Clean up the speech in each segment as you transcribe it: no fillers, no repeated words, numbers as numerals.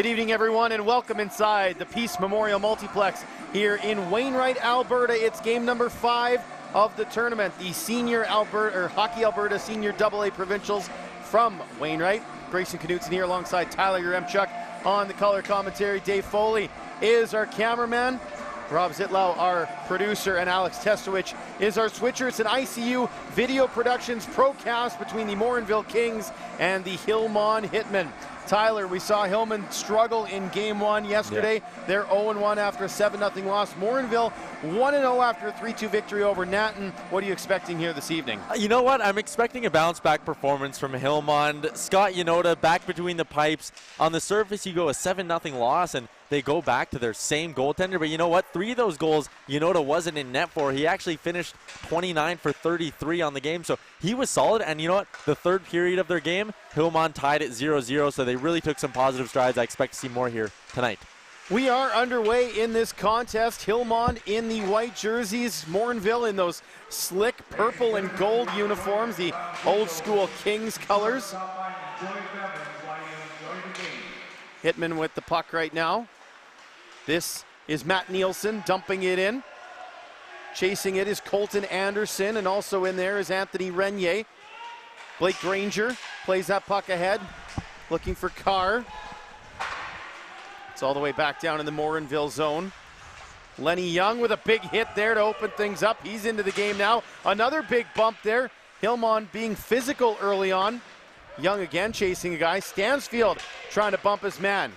Good evening, everyone, and welcome inside the Peace Memorial Multiplex here in Wainwright, Alberta. It's game number 5 of the tournament. The Senior Alberta, or Hockey Alberta Senior AA Provincials from Wainwright. Grayson Knutson here alongside Tyler Yaremchuk on the color commentary. Dave Foley is our cameraman. Rob Zitlau, our producer, and Alex Testowich is our switcher. It's an ICU Video Productions procast between the Morinville Kings and the Hillmond Hitmen. Tyler, we saw Hillmond struggle in game 1 yesterday. Yeah. They're 0-1 after a 7-0 loss. Morinville 1-0 after a 3-2 victory over Natton. What are you expecting here this evening? You know what? I'm expecting a bounce-back performance from Hillmond. Scott Yanoda back between the pipes. On the surface, you go a 7-0 loss, and they go back to their same goaltender. But you know what? 3 of those goals Yanoda wasn't in net for. He actually finished 29 for 33 on the game, so he was solid. And you know what? The third period of their game, Hillmond tied at 0-0, so they really took some positive strides. I expect to see more here tonight. We are underway in this contest. Hillmond in the white jerseys, Morinville in those slick purple and gold uniforms, the old school Kings colors. Hitman with the puck right now. This is Matt Nielsen dumping it in. Chasing it is Colton Anderson, and also in there is Anthony Renier. Blake Granger plays that puck ahead, looking for Carr. It's all the way back down in the Morinville zone. Lenny Young with a big hit there to open things up. He's into the game now. Another big bump there. Hillmond being physical early on. Young again chasing a guy. Stansfield trying to bump his man.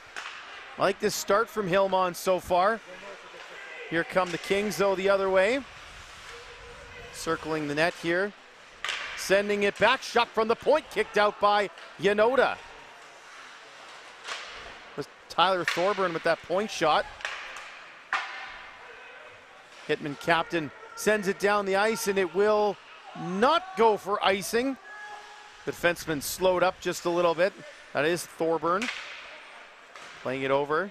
I like this start from Hillmond so far. Here come the Kings, though, the other way. Circling the net here. Sending it back. Shot from the point. Kicked out by Yanoda. Was Tyler Thorburn with that point shot. Hitman captain sends it down the ice, and it will not go for icing. The defenseman slowed up just a little bit. That is Thorburn. Playing it over.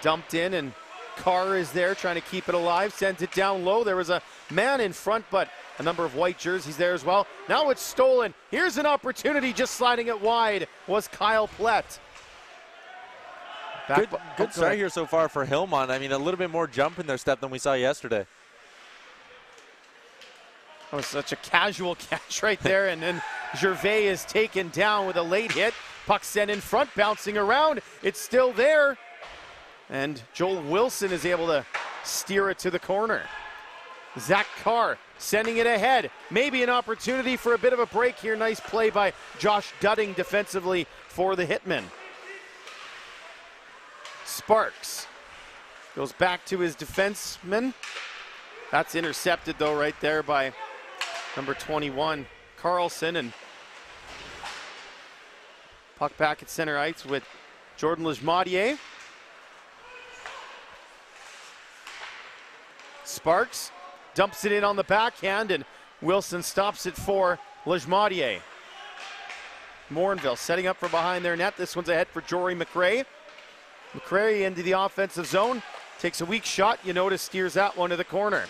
Dumped in, and Carr is there trying to keep it alive. Sends it down low. There was a man in front, but a number of white jerseys there as well. Now it's stolen. Here's an opportunity. Just sliding it wide was Kyle Plett. Good start here so far for Hillmond. I mean, a little bit more jump in their step than we saw yesterday. That was such a casual catch right there, and then Gervais is taken down with a late hit. Puck sent in front, bouncing around. It's still there. And Joel Wilson is able to steer it to the corner. Zach Carr sending it ahead. Maybe an opportunity for a bit of a break here. Nice play by Josh Dudding defensively for the Hitmen. Sparks goes back to his defenseman. That's intercepted, though, right there by number 21, Carlson. And puck back at center ice with Jordan Lejmadier. Sparks dumps it in on the backhand, and Wilson stops it for Lejmadier. Morinville setting up for behind their net. This one's ahead for Jory McRae. McRae into the offensive zone. Takes a weak shot. You notice steers that one to the corner.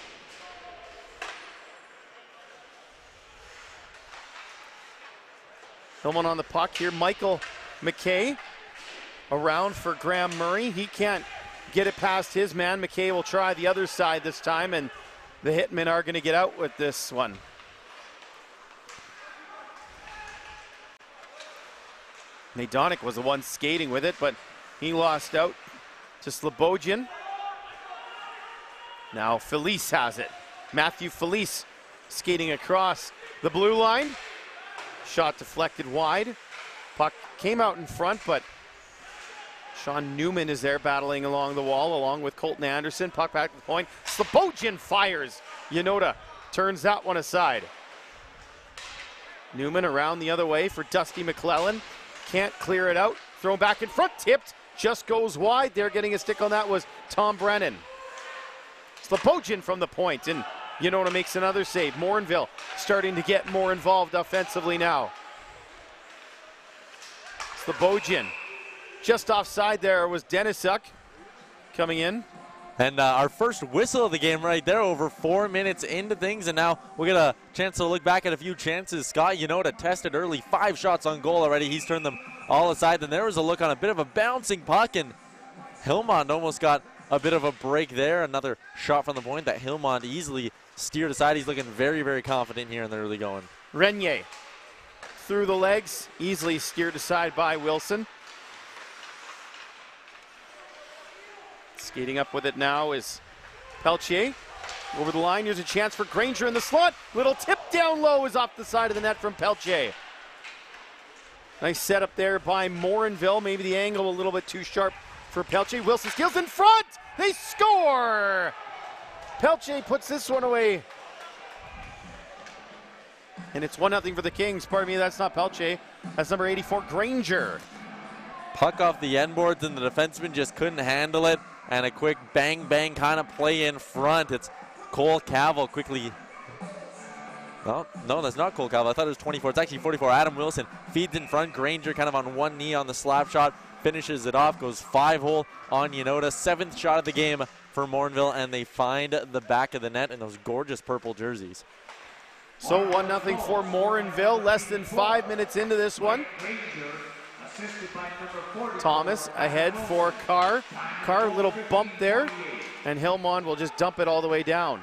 Hillmond on the puck here. Michael McKay around for Graham Murray. He can't get it past his man. McKay will try the other side this time, and the Hitmen are going to get out with this one. Nadonic was the one skating with it, but he lost out to Slobodin. Now Felice has it. Matthew Felice skating across the blue line. Shot deflected wide. Puck came out in front, but Sean Newman is there battling along the wall along with Colton Anderson. Puck back to the point. Slobodin fires. Yanoda turns that one aside. Newman around the other way for Dusty McClellan. Can't clear it out. Thrown back in front. Tipped. Just goes wide. There getting a stick on that was Tom Brennan. Slobodin from the point, and Yanoda makes another save. Morinville starting to get more involved offensively now. Slobodin. Just offside there was Denisuk coming in. And our first whistle of the game right there, over 4 minutes into things, and now we get a chance to look back at a few chances. Scott Yanoda tested early, 5 shots on goal already. He's turned them all aside. Then there was a look on a bit of a bouncing puck, and Hillmond almost got a bit of a break there. Another shot from the point that Hillmond easily steered aside. He's looking very, very confident here in the early going. Renier through the legs, easily steered aside by Wilson. Skating up with it now is Peltier. Over the line, here's a chance for Granger in the slot. Little tip down low is off the side of the net from Peltier. Nice setup there by Morinville. Maybe the angle a little bit too sharp for Peltier. Wilson steals in front. They score! Peltier puts this one away. And it's 1-0 for the Kings. Pardon me, that's not Peltier. That's number 84, Granger. Puck off the end boards, and the defenseman just couldn't handle it. And a quick bang-bang kind of play in front. It's Cole Cavill quickly. Well, no, that's not Cole Cavill. I thought it was 24. It's actually 44. Adam Wilson feeds in front. Granger kind of on one knee on the slap shot. Finishes it off. Goes 5-hole on Yanoda. 7th shot of the game for Morinville, and they find the back of the net in those gorgeous purple jerseys. So 1-0 for Morinville. Less than 5 minutes into this one. Thomas ahead for Carr. Carr, a little bump there, and Hillmond will just dump it all the way down.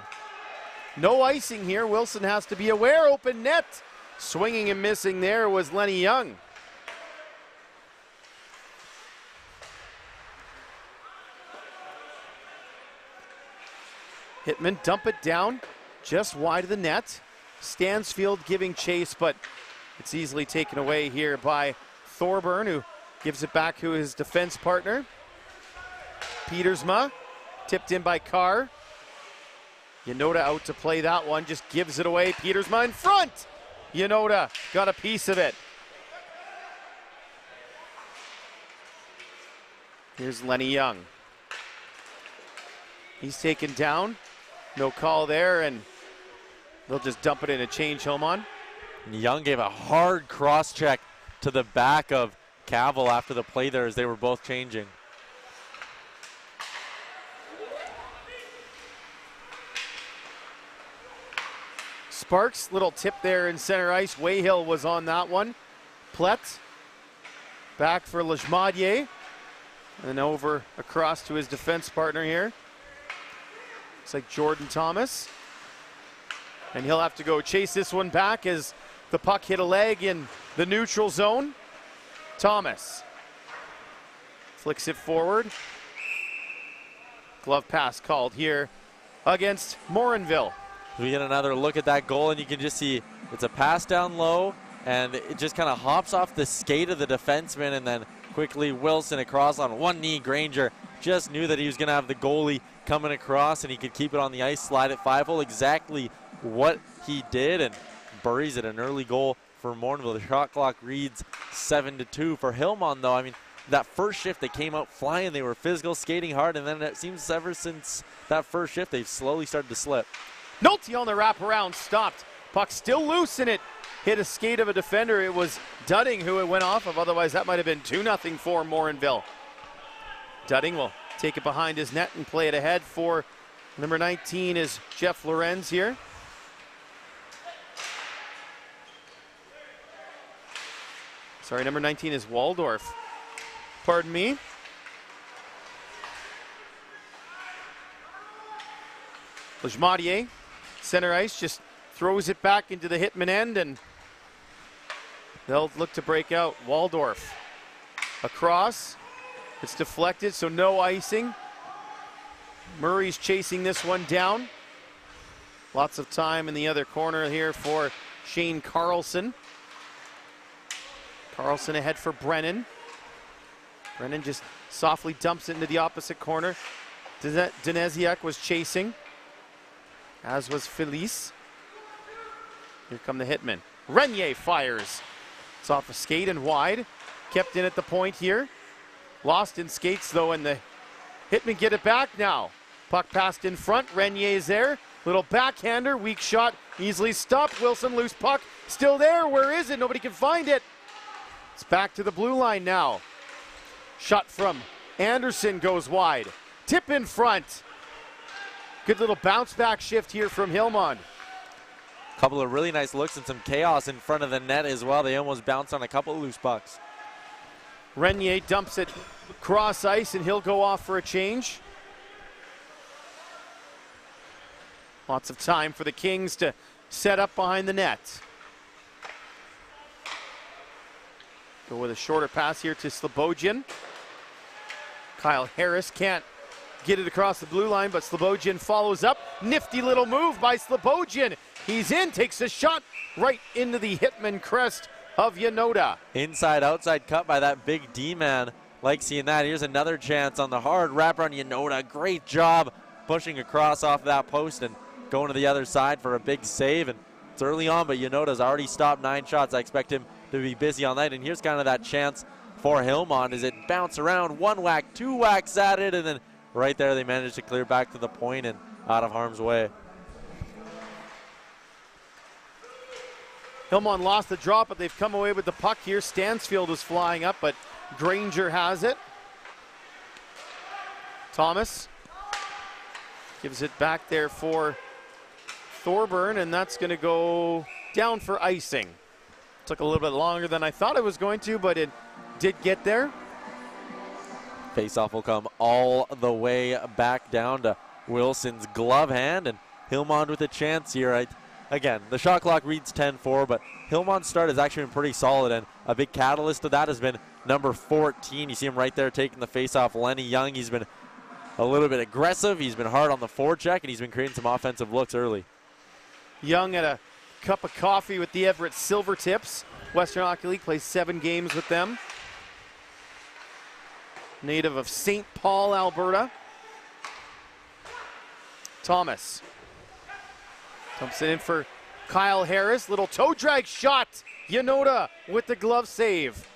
No icing here. Wilson has to be aware. Open net. Swinging and missing there was Lenny Young. Hitman dump it down just wide of the net. Stansfield giving chase, but it's easily taken away here by Thorburn, who gives it back to his defense partner. Petersma, tipped in by Carr. Yanoda out to play that one, just gives it away. Petersma in front. Yanoda got a piece of it. Here's Lenny Young. He's taken down. No call there, and they'll just dump it in and change Hillmond. Young gave a hard cross check to the back of Cavill after the play there as they were both changing. Sparks, little tip there in center ice. Wayhill was on that one. Plett back for Lejmadier, and over across to his defense partner here. Looks like Jordan Thomas. And he'll have to go chase this one back as the puck hit a leg in the neutral zone. Thomas flicks it forward. Glove pass called here against Morinville. We get another look at that goal, and you can just see it's a pass down low, and it just kind of hops off the skate of the defenseman, and then quickly Wilson across on one knee. Granger just knew that he was going to have the goalie coming across, and he could keep it on the ice, slide it 5-hole. Exactly what he did, and buries it. An early goal for Morinville. The shot clock reads 7-2 for Hillmond, though. I mean, that first shift, they came out flying. They were physical, skating hard, and then it seems ever since that first shift, they've slowly started to slip. Nolte on the wraparound, stopped. Puck still loose, and it hit a skate of a defender. It was Dudding who it went off of. Otherwise, that might have been 2-0 for Morinville. Dudding will take it behind his net and play it ahead for number 19 is Jeff Lorenz here. Sorry, number 19 is Waldorf. Pardon me. Lejmadier, center ice, just throws it back into the Hitman end, and they'll look to break out. Waldorf across. It's deflected, so no icing. Murray's chasing this one down. Lots of time in the other corner here for Shane Carlson. Carlson ahead for Brennan. Brennan just softly dumps it into the opposite corner. Daneziak was chasing, as was Felice. Here come the Hitmen. Renier fires. It's off a skate and wide. Kept in at the point here. Lost in skates though, and the Hitmen get it back now. Puck passed in front. Renier is there. Little backhander, weak shot, easily stopped. Wilson, loose puck, still there. Where is it? Nobody can find it. It's back to the blue line now. Shot from Anderson goes wide. Tip in front. Good little bounce back shift here from Hillmond. Couple of really nice looks and some chaos in front of the net as well. They almost bounced on a couple of loose pucks. Renier dumps it cross ice, and he'll go off for a change. Lots of time for the Kings to set up behind the net. Go with a shorter pass here to Slobodin. Kyle Harris can't get it across the blue line, but Slobodin follows up. Nifty little move by Slobodin. He's in, takes a shot right into the Hillmond crest of Yanoda. Inside, outside cut by that big D-man. Like seeing that. Here's another chance on the hard wrapper on Yanoda. Great job pushing across off that post and going to the other side for a big save. And it's early on, but Yanoda's already stopped 9 shots. I expect him to be busy all night. And here's kind of that chance for Hillmond as it bounced around. 1 whack, 2 whacks at it, and then right there they managed to clear back to the point and out of harm's way. Hillmond lost the drop, but they've come away with the puck here. Stansfield was flying up, but Granger has it. Thomas gives it back there for Thorburn, and that's going to go down for icing. Took a little bit longer than I thought it was going to, but it did get there. Faceoff will come all the way back down to Wilson's glove hand, and Hillmond with a chance here. Again, the shot clock reads 10-4, but Hillmond's start has actually been pretty solid, and a big catalyst of that has been number 14. You see him right there taking the faceoff, Lenny Young. He's been a little bit aggressive. He's been hard on the forecheck, and he's been creating some offensive looks early. Young had a cup of coffee with the Everett Silvertips. Western Hockey League, plays 7 games with them. Native of St. Paul, Alberta. Thomas dumps it in for Kyle Harris. Little toe drag shot. Yanoda with the glove save.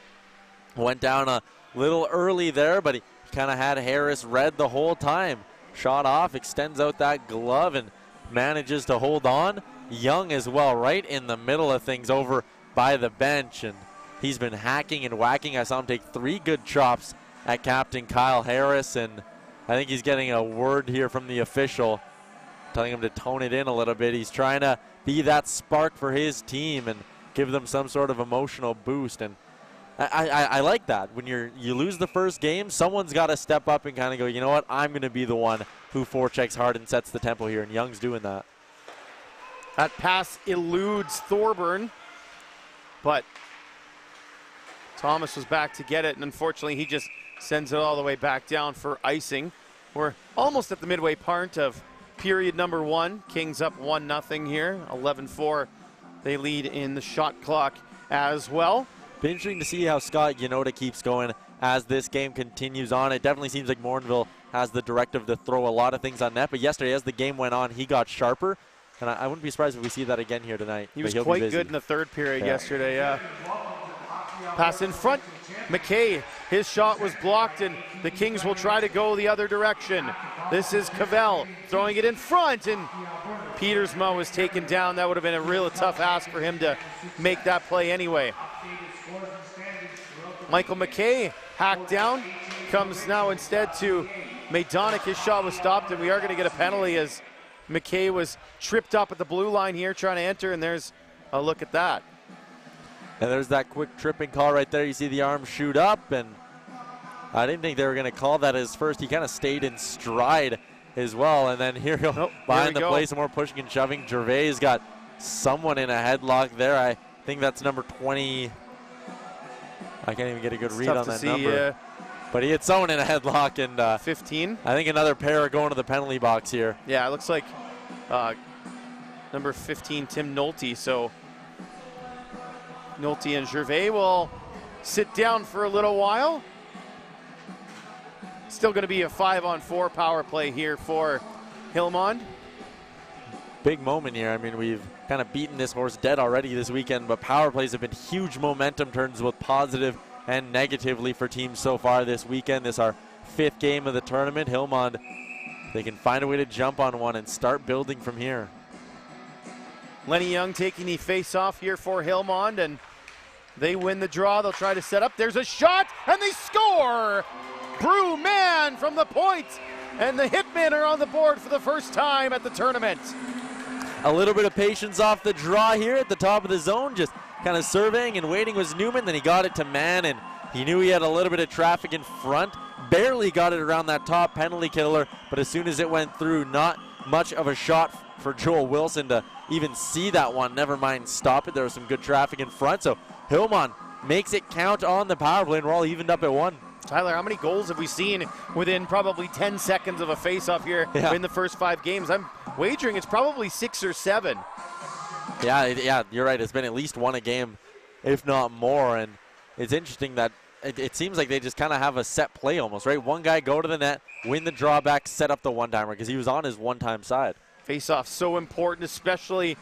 Went down a little early there, but he kind of had Harris read the whole time. Shot off, extends out that glove, and manages to hold on. Young as well, right in the middle of things over by the bench, and he's been hacking and whacking. I saw him take 3 good chops at Captain Kyle Harris, and I think he's getting a word here from the official telling him to tone it in a little bit. He's trying to be that spark for his team and give them some sort of emotional boost, and I like that. When you lose the first game, someone's got to step up and kind of go, you know what, I'm going to be the one who forechecks hard and sets the tempo here, and Young's doing that. That pass eludes Thorburn, but Thomas was back to get it, and unfortunately he just sends it all the way back down for icing. We're almost at the midway part of period number 1. Kings up 1-0 here, 11-4. They lead in the shot clock as well. Be interesting to see how Scott Yanoda keeps going as this game continues on. It definitely seems like Morinville has the directive to throw a lot of things on net, but yesterday as the game went on, he got sharper, and I wouldn't be surprised if we see that again here tonight. He was quite good in the third period yesterday, yeah. Pass in front, McKay, his shot was blocked, and the Kings will try to go the other direction. This is Cavell throwing it in front, and Petersma was taken down. That would have been a real tough ask for him to make that play anyway. Michael McKay hacked down, comes now instead to Maydonic. His shot was stopped, and we are going to get a penalty as McKay was tripped up at the blue line here trying to enter, and there's a look at that. And there's that quick tripping call right there. You see the arm shoot up, and I didn't think they were going to call that as first. He kind of stayed in stride as well, and then here behind the play, some more pushing and shoving. Gervais got someone in a headlock there. I think that's number 20. I can't even get a good read on that number. But he had someone in a headlock, and 15. I think another pair are going to the penalty box here. Yeah, it looks like number 15, Tim Nolte. So Nolte and Gervais will sit down for a little while. Still going to be a 5-on-4 power play here for Hillmond. Big moment here. I mean, we've kind of beaten this horse dead already this weekend, but power plays have been huge momentum turns, both positive and negatively for teams so far this weekend. This is our 5th game of the tournament. Hillmond, they can find a way to jump on one and start building from here. Lenny Young taking the face-off here for Hillmond, and they win the draw. They'll try to set up. There's a shot, and they score! Brew Man from the point, and the Hitmen are on the board for the first time at the tournament. A little bit of patience off the draw here at the top of the zone, just kind of surveying and waiting was Newman. Then he got it to Mann, and He knew he had a little bit of traffic in front, barely got it around that top penalty killer, but as soon as it went through, not much of a shot for Joel Wilson to even see that one, never mind stop it. There was some good traffic in front, so Hillmond makes it count on the power play, and we're all evened up at 1. Tyler, how many goals have we seen within probably 10 seconds of a face-off here in the first 5 games? I'm wagering it's probably 6 or 7. Yeah, you're right. It's been at least 1 a game, if not more, and it's interesting that it seems like they just kind of have a set play almost, right? One guy go to the net, win the drawback, set up the one-timer, because he was on his one-time side. Face-off so important, especially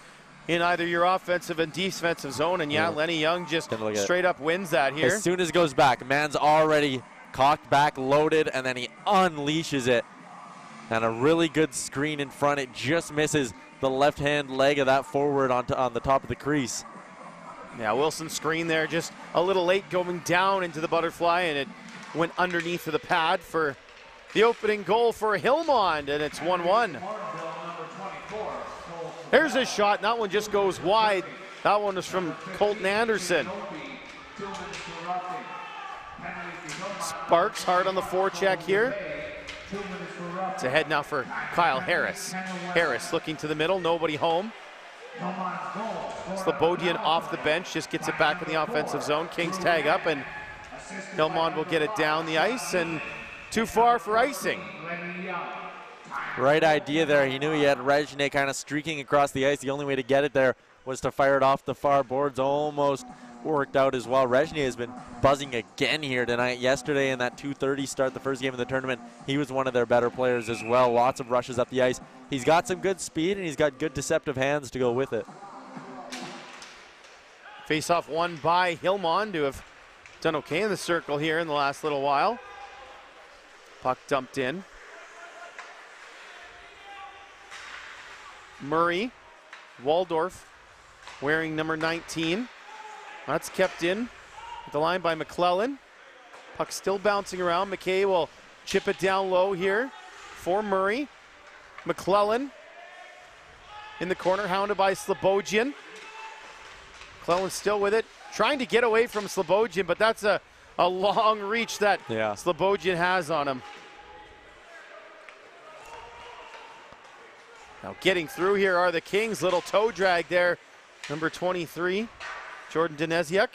in either your offensive and defensive zone, and Lenny Young just straight up wins that here. As soon as it goes back, man's already cocked back, loaded, and then he unleashes it. And a really good screen in front. It just misses the left-hand leg of that forward on the top of the crease. Yeah, Wilson's screen there just a little late going down into the butterfly, and it went underneath of the pad for the opening goal for Hillmond, and it's 1-1. There's a shot, and that one just goes wide. That one was from Colton Anderson. Sparks hard on the forecheck here. It's ahead now for Kyle Harris. Harris looking to the middle, nobody home. Slobodian off the bench, just gets it back in the offensive zone. Kings tag up, and Hillmond will get it down the ice, and too far for icing. Right idea there. He knew he had Regnier kind of streaking across the ice. The only way to get it there was to fire it off the far boards. Almost worked out as well. Regnier has been buzzing again here tonight. Yesterday in that 2:30 start, the first game of the tournament, he was one of their better players as well. Lots of rushes up the ice. He's got some good speed, and he's got good deceptive hands to go with it. Face-off won by Hillmond, who have done okay in the circle here in the last little while. Puck dumped in. Murray, Waldorf, wearing number 19. That's kept in at the line by McClellan. Puck still bouncing around. McKay will chip it down low here for Murray. McClellan in the corner, hounded by Slobodian. McClellan still with it, trying to get away from Slobodian, but that's a long reach that Slobodian has on him. Now getting through here are the Kings. Little toe drag there. Number 23, Jordan Deneziuk.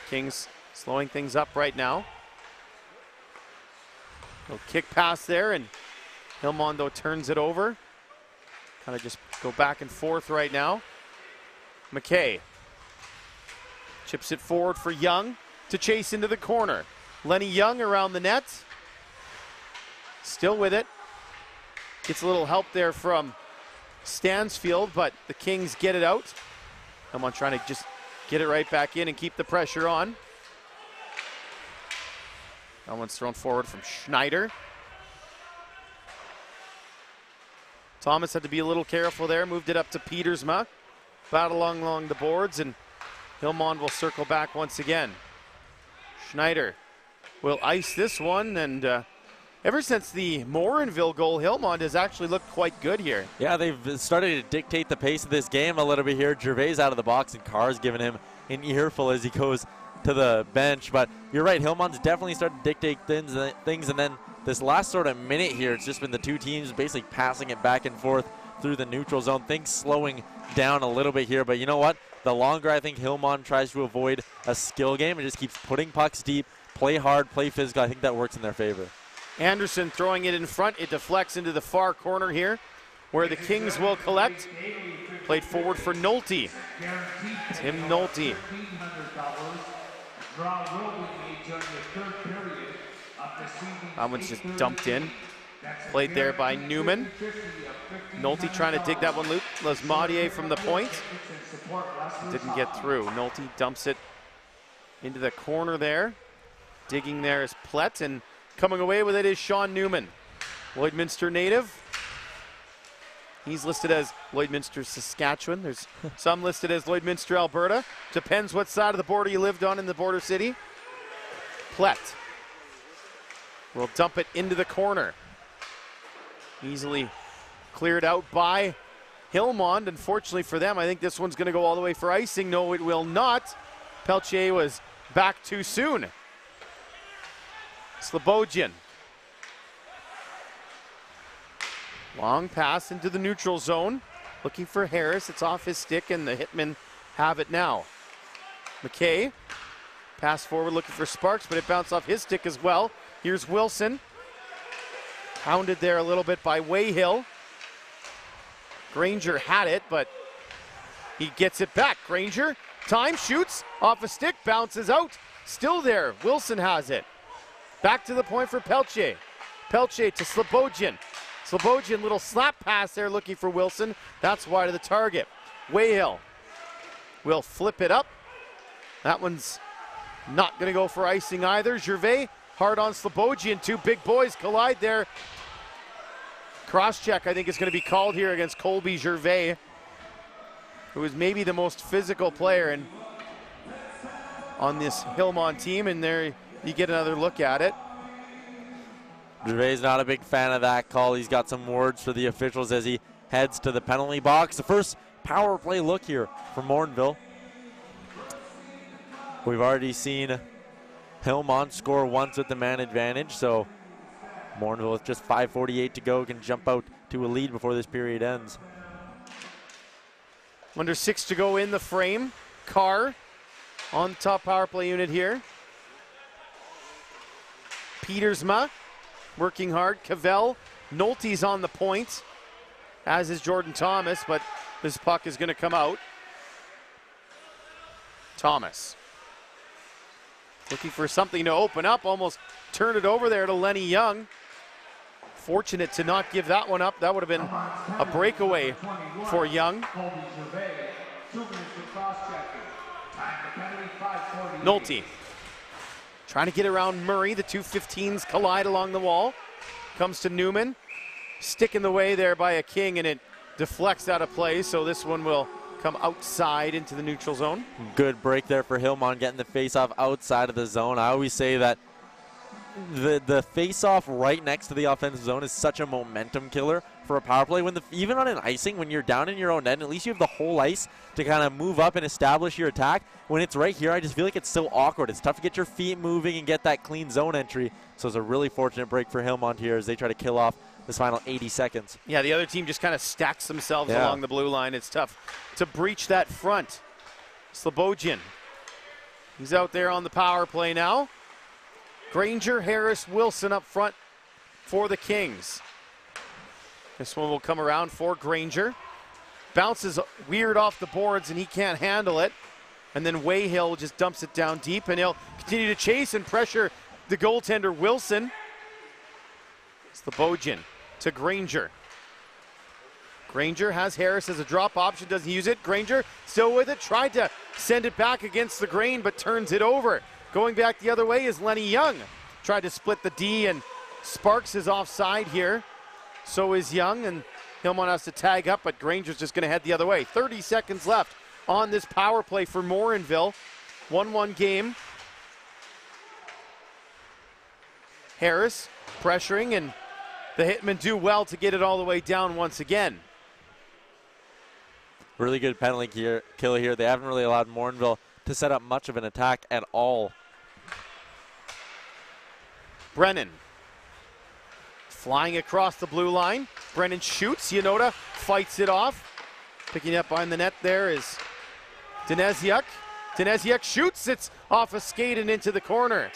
Kings slowing things up right now. Little kick pass there, and Hillmond, though, turns it over. Kind of just go back and forth right now. McKay chips it forward for Young to chase into the corner. Lenny Young around the net. Still with it. Gets a little help there from Stansfield, but the Kings get it out. Hillmond trying to just get it right back in and keep the pressure on. That one's thrown forward from Schneider. Thomas had to be a little careful there, moved it up to Pietersma. Battle along the boards, and Hillmond will circle back once again. Schneider will ice this one, and ever since the Morinville goal, Hillmond has actually looked quite good here. Yeah, they've started to dictate the pace of this game a little bit here. Gervais out of the box, and Carr's giving him an earful as he goes to the bench. But you're right, Hillmond's definitely started to dictate things, and then this last sort of minute here, it's just been the two teams basically passing it back and forth through the neutral zone. Things slowing down a little bit here, but you know what? The longer I think Hillmond tries to avoid a skill game and just keeps putting pucks deep, play hard, play physical, I think that works in their favor. Anderson throwing it in front. It deflects into the far corner here, where the Kings will collect. Played forward for Nolte. Tim Nolte. That one's just dumped in. Played there by Newman. Nolte trying to dig that one loop. Lesmadier from the point. Didn't get through. Nolte dumps it into the corner there. Digging there is Plett, and coming away with it is Sean Newman. Lloydminster native. He's listed as Lloydminster, Saskatchewan. There's some listed as Lloydminster, Alberta. Depends what side of the border you lived on in the border city. Plett will dump it into the corner. Easily cleared out by Hillmond. Unfortunately for them, I think this one's going to go all the way for icing. No, it will not. Peltier was back too soon. Slobodin. Long pass into the neutral zone. Looking for Harris. It's off his stick, and the Hitmen have it now. McKay. Pass forward looking for Sparks, but it bounced off his stick as well. Here's Wilson. Hounded there a little bit by Wayhill. Granger had it, but he gets it back. Granger, time, shoots, off a stick, bounces out. Still there, Wilson has it. Back to the point for Peltier. Peltier to Slobodin. Slobodin, little slap pass there looking for Wilson. That's wide of the target. Wayhill will flip it up. That one's not going to go for icing either. Gervais, hard on Slobodin. Two big boys collide there. Cross-check, I think, is going to be called here against Colby Gervais, who is maybe the most physical player on this Hillmond team, and there you get another look at it. Gervais is not a big fan of that call. He's got some words for the officials as he heads to the penalty box. The first power play look here for Morinville. We've already seen Hillmond score once with the man advantage, so Morinville with just 5:48 to go can jump out to a lead before this period ends. Under 6 to go in the frame. Carr on the top power play unit here. Petersma working hard. Cavell, Nolte's on the point, as is Jordan Thomas, but this puck is going to come out. Thomas looking for something to open up, almost turned it over there to Lenny Young. Fortunate to not give that one up. That would have been a breakaway for Young. Nolte trying to get around Murray. The two 15s collide along the wall. Comes to Newman. Stick in the way there by a King, and it deflects out of play, so this one will come outside into the neutral zone. Good break there for Hillmond, getting the face-off outside of the zone. I always say that the face-off right next to the offensive zone is such a momentum killer for a power play. Even on an icing, when you're down in your own net, at least you have the whole ice to kind of move up and establish your attack. When it's right here, I just feel like it's so awkward. It's tough to get your feet moving and get that clean zone entry. So it's a really fortunate break for Hillmond here as they try to kill off this final 80 seconds. Yeah, the other team just kind of stacks themselves along the blue line. It's tough to breach that front. Slobodin, he's out there on the power play now. Granger, Harris, Wilson up front for the Kings. This one will come around for Granger. Bounces weird off the boards and he can't handle it. And then Wayhill just dumps it down deep, and he'll continue to chase and pressure the goaltender Wilson. Slobodin to Granger. Granger has Harris as a drop option, doesn't use it. Granger still with it, tried to send it back against the grain, but turns it over. Going back the other way is Lenny Young. Tried to split the D, and Sparks is offside here. So is Young, and Hillmond has to tag up, but Granger's just going to head the other way. 30 seconds left on this power play for Morinville. 1-1 game. Harris pressuring, and the Hitmen do well to get it all the way down once again. Really good penalty kill here. They haven't really allowed Morinville to set up much of an attack at all. Brennan flying across the blue line. Brennan shoots. Yanoda fights it off. Picking up on the net there is Deneziuk. Deneziuk shoots. It's off a skate and into the corner.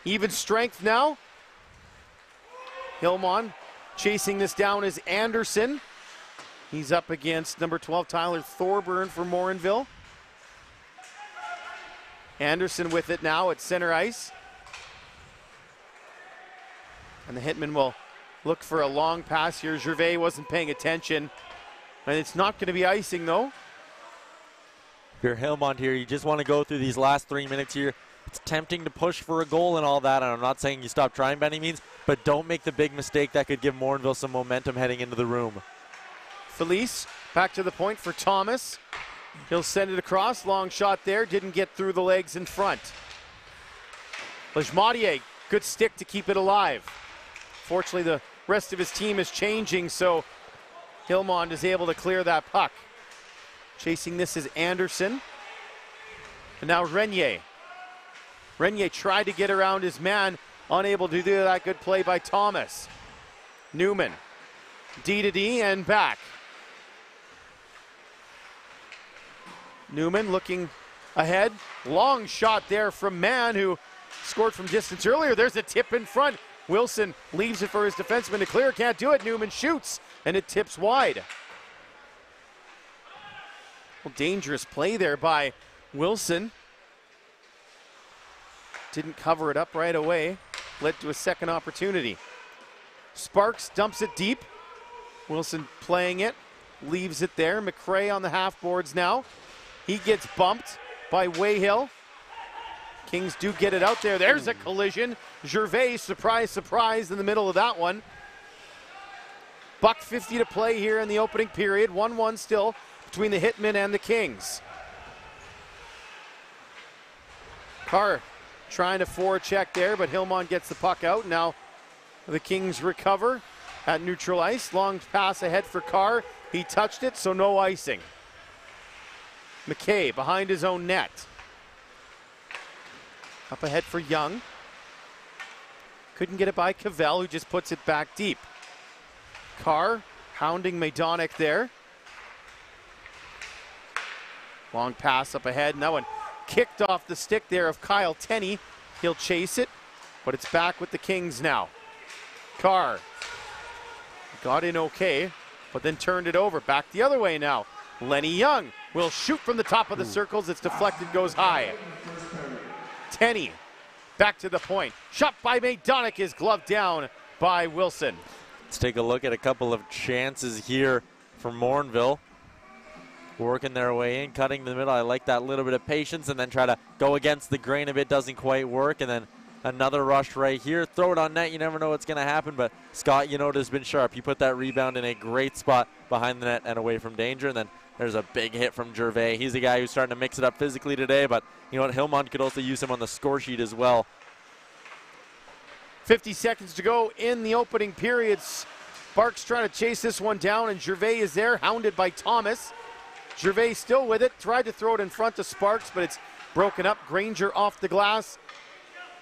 Even strength now. Hillmond chasing this down is Anderson. He's up against number 12, Tyler Thorburn for Morinville. Anderson with it now at center ice. And the Hitmen will look for a long pass here. Gervais wasn't paying attention. And it's not going to be icing, though. If you're Hillmond here, you just want to go through these last 3 minutes here. It's tempting to push for a goal and all that, and I'm not saying you stop trying by any means, but don't make the big mistake that could give Morinville some momentum heading into the room. Felice back to the point for Thomas. He'll send it across. Long shot there. Didn't get through the legs in front. Lejmadier, good stick to keep it alive. Fortunately, the rest of his team is changing, so Hillmond is able to clear that puck. Chasing this is Anderson. And now Renier. Renier tried to get around his man, unable to do that. Good play by Thomas. Newman. D to D and back. Newman looking ahead. Long shot there from Mann, who scored from distance earlier. There's a tip in front. Wilson leaves it for his defenseman to clear. Can't do it. Newman shoots, and it tips wide. Well, dangerous play there by Wilson. Didn't cover it up right away. Led to a second opportunity. Sparks dumps it deep. Wilson playing it. Leaves it there. McRae on the half boards now. He gets bumped by Wayhill. Kings do get it out there. There's a collision. Gervais, surprise, surprise in the middle of that one. $1.50 to play here in the opening period. 1-1 still between the Hitmen and the Kings. Carr trying to forecheck there, but Hillmond gets the puck out. Now the Kings recover at neutral ice. Long pass ahead for Carr. He touched it, so no icing. McKay behind his own net. Up ahead for Young. Couldn't get it by Cavell, who just puts it back deep. Carr hounding Maidonic there. Long pass up ahead. And that one kicked off the stick there of Kyle Tenney. He'll chase it, but it's back with the Kings now. Carr got in okay, but then turned it over. Back the other way now. Lenny Young will shoot from the top of the circles. It's deflected, goes high. Tenney back to the point. Shot by Maidonic is gloved down by Wilson. Let's take a look at a couple of chances here for Morinville. Working their way in, cutting the middle. I like that little bit of patience and then try to go against the grain of it. Doesn't quite work. And then another rush right here. Throw it on net. You never know what's going to happen. But Scott Yanoda has been sharp. He put that rebound in a great spot behind the net and away from danger. And then there's a big hit from Gervais. He's a guy who's starting to mix it up physically today. But you know what? Hillmond could also use him on the score sheet as well. 50 seconds to go in the opening periods. Sparks trying to chase this one down, and Gervais is there, hounded by Thomas. Gervais still with it, tried to throw it in front of Sparks, but it's broken up. Granger off the glass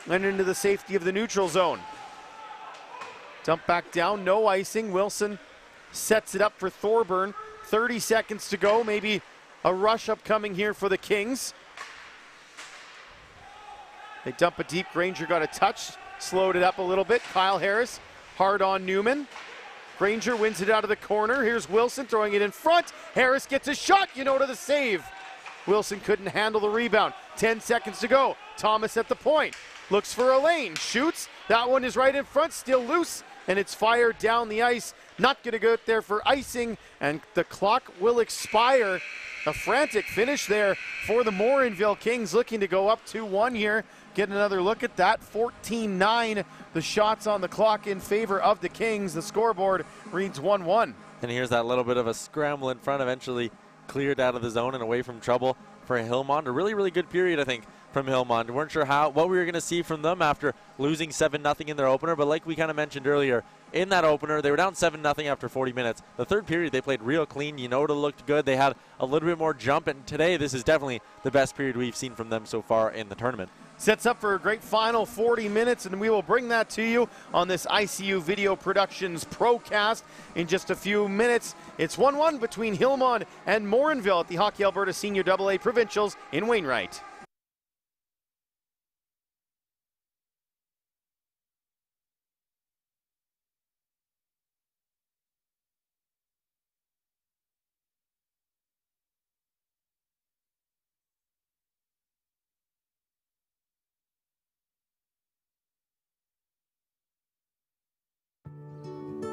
and into the safety of the neutral zone. Dump back down, no icing. Wilson sets it up for Thorburn. 30 seconds to go, maybe a rush upcoming here for the Kings. They dump it deep, Granger got a touch, slowed it up a little bit. Kyle Harris, hard on Newman. Granger wins it out of the corner. Here's Wilson throwing it in front. Harris gets a shot, to the save. Wilson couldn't handle the rebound. 10 seconds to go. Thomas at the point. Looks for a lane, shoots. That one is right in front, still loose, and it's fired down the ice. Not gonna go there for icing, and the clock will expire. A frantic finish there for the Morinville Kings, looking to go up 2-1 here. Get another look at that. 14-9, the shots on the clock in favor of the Kings. The scoreboard reads 1-1. And here's that little bit of a scramble in front, eventually cleared out of the zone and away from trouble for Hillmond. A really, really good period, I think, from Hillmond. We weren't sure what we were going to see from them after losing 7-0 in their opener, but like we kind of mentioned earlier, in that opener, they were down 7-0 after 40 minutes. The third period, they played real clean. Yanoda looked good. They had a little bit more jump, and today this is definitely the best period we've seen from them so far in the tournament. Sets up for a great final 40 minutes, and we will bring that to you on this ICU Video Productions Procast in just a few minutes. It's 1-1 between Hillmond and Morinville at the Hockey Alberta Senior AA Provincials in Wainwright.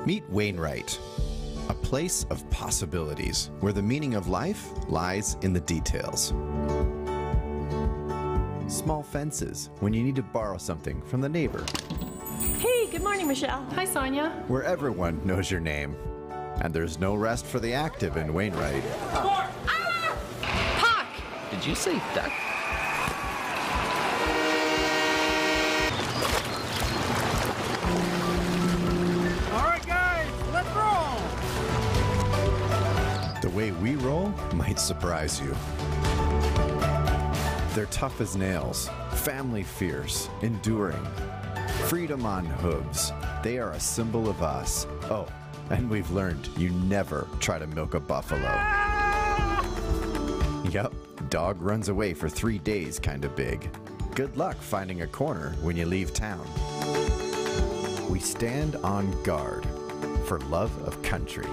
Meet Wainwright, a place of possibilities where the meaning of life lies in the details. Small fences when you need to borrow something from the neighbor. Hey, good morning, Michelle. Hi, Sonia. Where everyone knows your name. And there's no rest for the active in Wainwright. Puck! Did you say duck? roll might surprise you. They're tough as nails, family fierce, enduring, freedom on hooves. They are a symbol of us. Oh, and we've learned you never try to milk a buffalo. Yep, dog runs away for 3 days kinda big. Good luck finding a corner when you leave town. We stand on guard for love of country.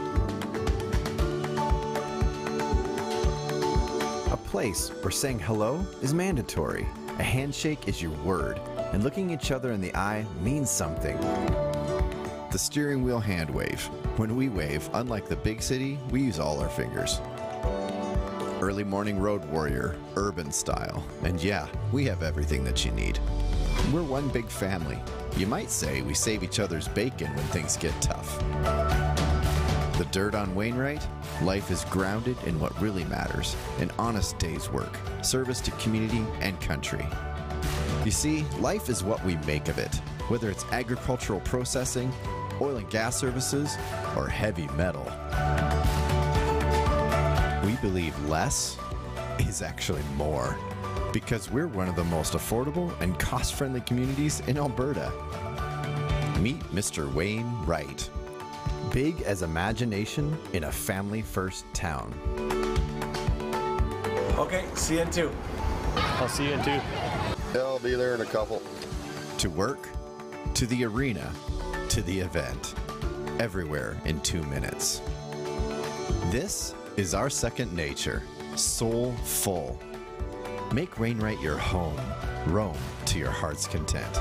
A place where saying hello is mandatory. A handshake is your word, and looking each other in the eye means something. The steering wheel hand wave. When we wave, unlike the big city, we use all our fingers. Early morning road warrior, urban style. And yeah, we have everything that you need. We're one big family. You might say we save each other's bacon when things get tough. The dirt on Wainwright? Life is grounded in what really matters, an honest day's work, service to community and country. You see, life is what we make of it, whether it's agricultural processing, oil and gas services, or heavy metal. We believe less is actually more, because we're one of the most affordable and cost-friendly communities in Alberta. Meet Mr. Wainwright. Big as imagination in a family-first town. Okay, see you in 2. I'll see you in 2. Yeah, I'll be there in a couple. To work, to the arena, to the event. Everywhere in 2 minutes. This is our second nature, soulful. Make Wainwright your home. Roam to your heart's content.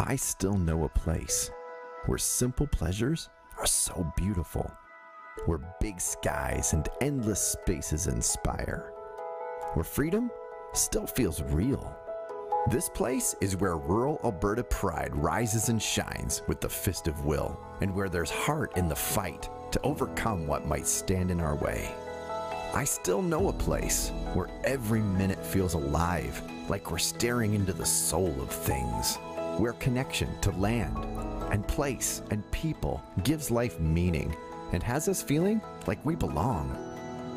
I still know a place where simple pleasures are so beautiful, where big skies and endless spaces inspire, where freedom still feels real. This place is where rural Alberta pride rises and shines with the fist of will, and where there's heart in the fight to overcome what might stand in our way. I still know a place where every minute feels alive, like we're staring into the soul of things, where connection to land and place and people gives life meaning and has us feeling like we belong,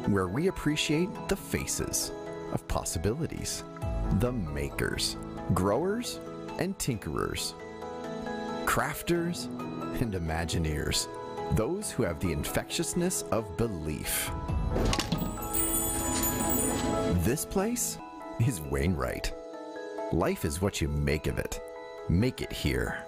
where we appreciate the faces of possibilities, the makers, growers and tinkerers, crafters and imagineers, those who have the infectiousness of belief. This place is Wainwright. Life is what you make of it. Make it here.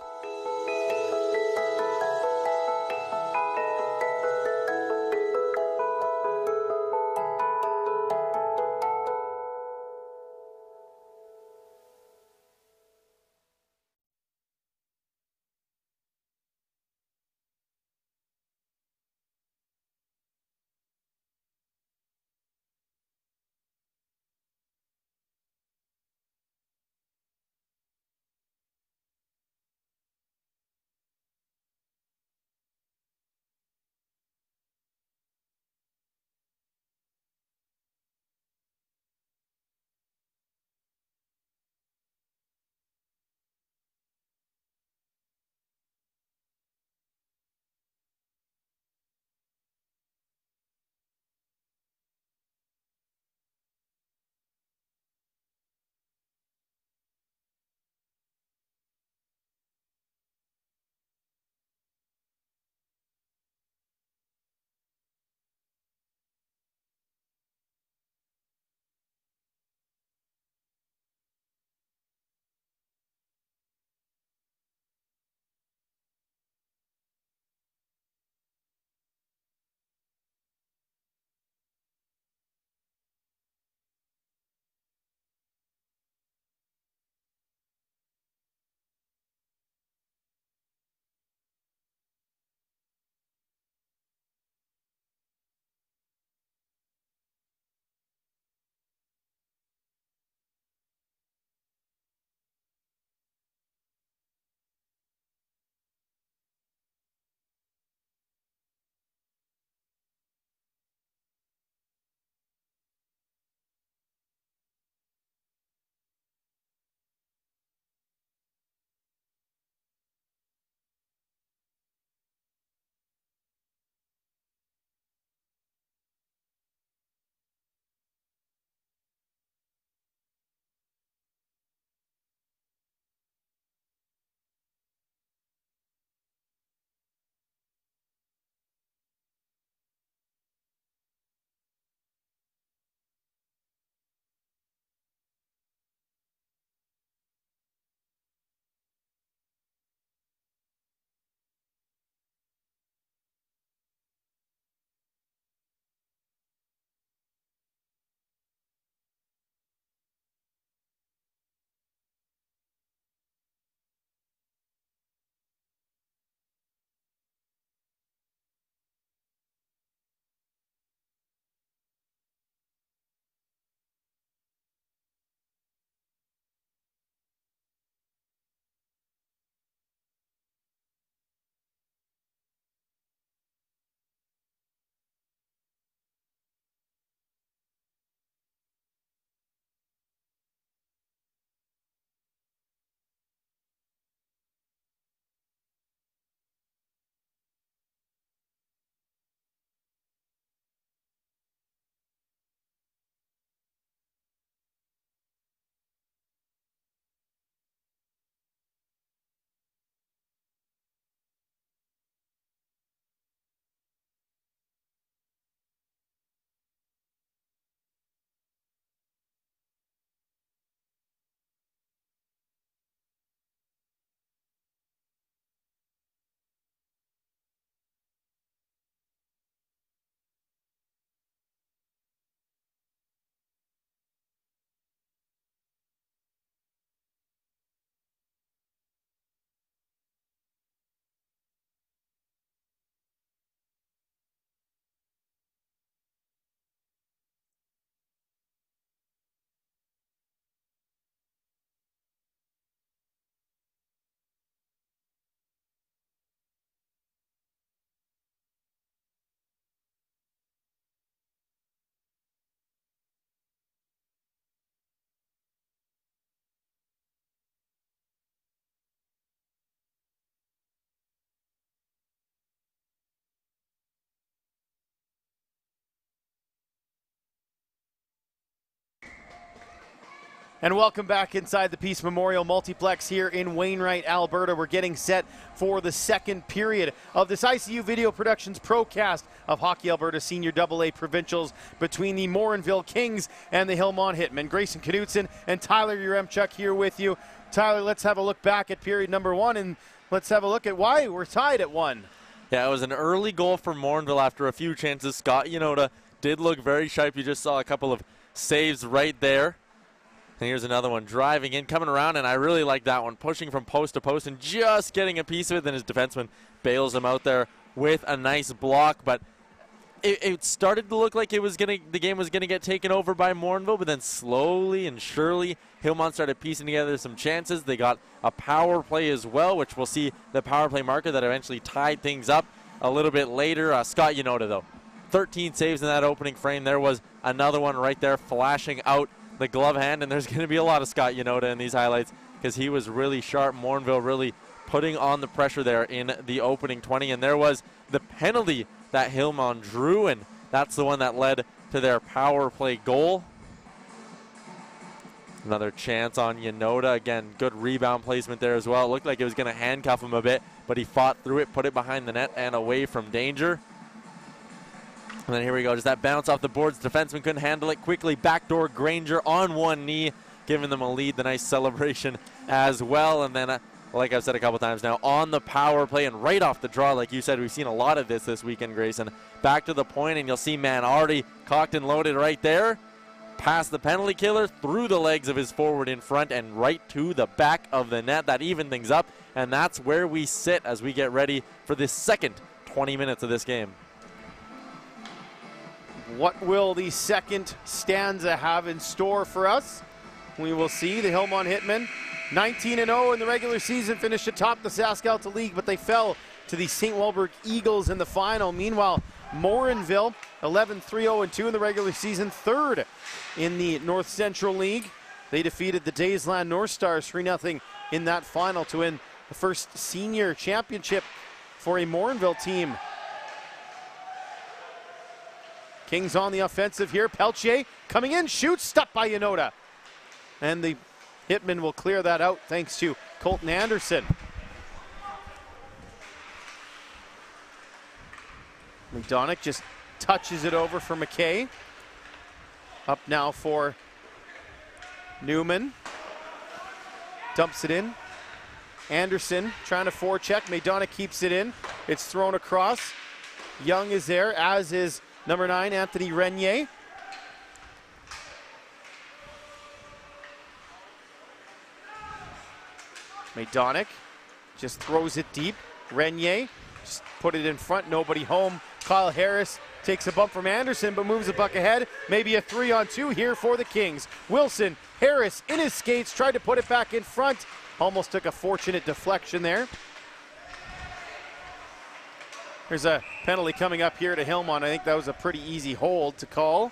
And welcome back inside the Peace Memorial Multiplex here in Wainwright, Alberta. We're getting set for the second period of this ICU Video Productions ProCast of Hockey Alberta Senior AA Provincials between the Morinville Kings and the Hillmond Hitmen. Grayson Knutson and Tyler Uremchuk here with you. Tyler, let's have a look back at period number one, and let's have a look at why we're tied at 1. Yeah, it was an early goal for Morinville after a few chances. Scott Yanoda did look very sharp. You just saw a couple of saves right there. And here's another one driving in, coming around, and I really like that one, pushing from post to post and just getting a piece of it. Then his defenseman bails him out there with a nice block. But it started to look like the game was gonna get taken over by Morinville, but then slowly and surely Hillmond started piecing together some chances. They got a power play as well, which we'll see the power play marker that eventually tied things up a little bit later. Scott Yanoda, though, 13 saves in that opening frame. There was another one right there flashing out the glove hand, and there's going to be a lot of Scott Yanoda in these highlights because he was really sharp. Morinville really putting on the pressure there in the opening 20, and there was the penalty that Hillmond drew, and that's the one that led to their power play goal. Another chance on Yanoda. Again, good rebound placement there as well. It looked like it was going to handcuff him a bit, but he fought through it, put it behind the net and away from danger. And then here we go, just that bounce off the boards. Defenseman couldn't handle it. Quickly backdoor Granger on one knee, giving them a lead. The nice celebration as well. And then, like I've said a couple times now, on the power play and right off the draw, like you said, we've seen a lot of this weekend, Grayson. Back to the point, and you'll see man already cocked and loaded right there. Past the penalty killer, through the legs of his forward in front, and right to the back of the net. That evened things up, and that's where we sit as we get ready for the second 20 minutes of this game. What will the second stanza have in store for us? We will see. The Hillmond Hitmen, 19-0 in the regular season, finished atop the Saskatchewan League, but they fell to the St. Walburg Eagles in the final. Meanwhile, Morinville, 11-3-0-2 in the regular season, third in the North Central League. They defeated the Daysland North Stars 3-0 in that final to win the first senior championship for a Morinville team. Kings on the offensive here. Peltier coming in, shoots, stopped by Yanoda. And the Hitmen will clear that out thanks to Colton Anderson. McDonagh just touches it over for McKay. Up now for Newman. Dumps it in. Anderson trying to forecheck. McDonagh keeps it in. It's thrown across. Young is there, as is number 9, Anthony Renier. McDonagh just throws it deep. Renier just put it in front, nobody home. Kyle Harris takes a bump from Anderson, but moves the puck ahead. Maybe a 3-on-2 here for the Kings. Wilson, Harris in his skates, tried to put it back in front. Almost took a fortunate deflection there. There's a penalty coming up here to Hillmond. I think that was a pretty easy hold to call.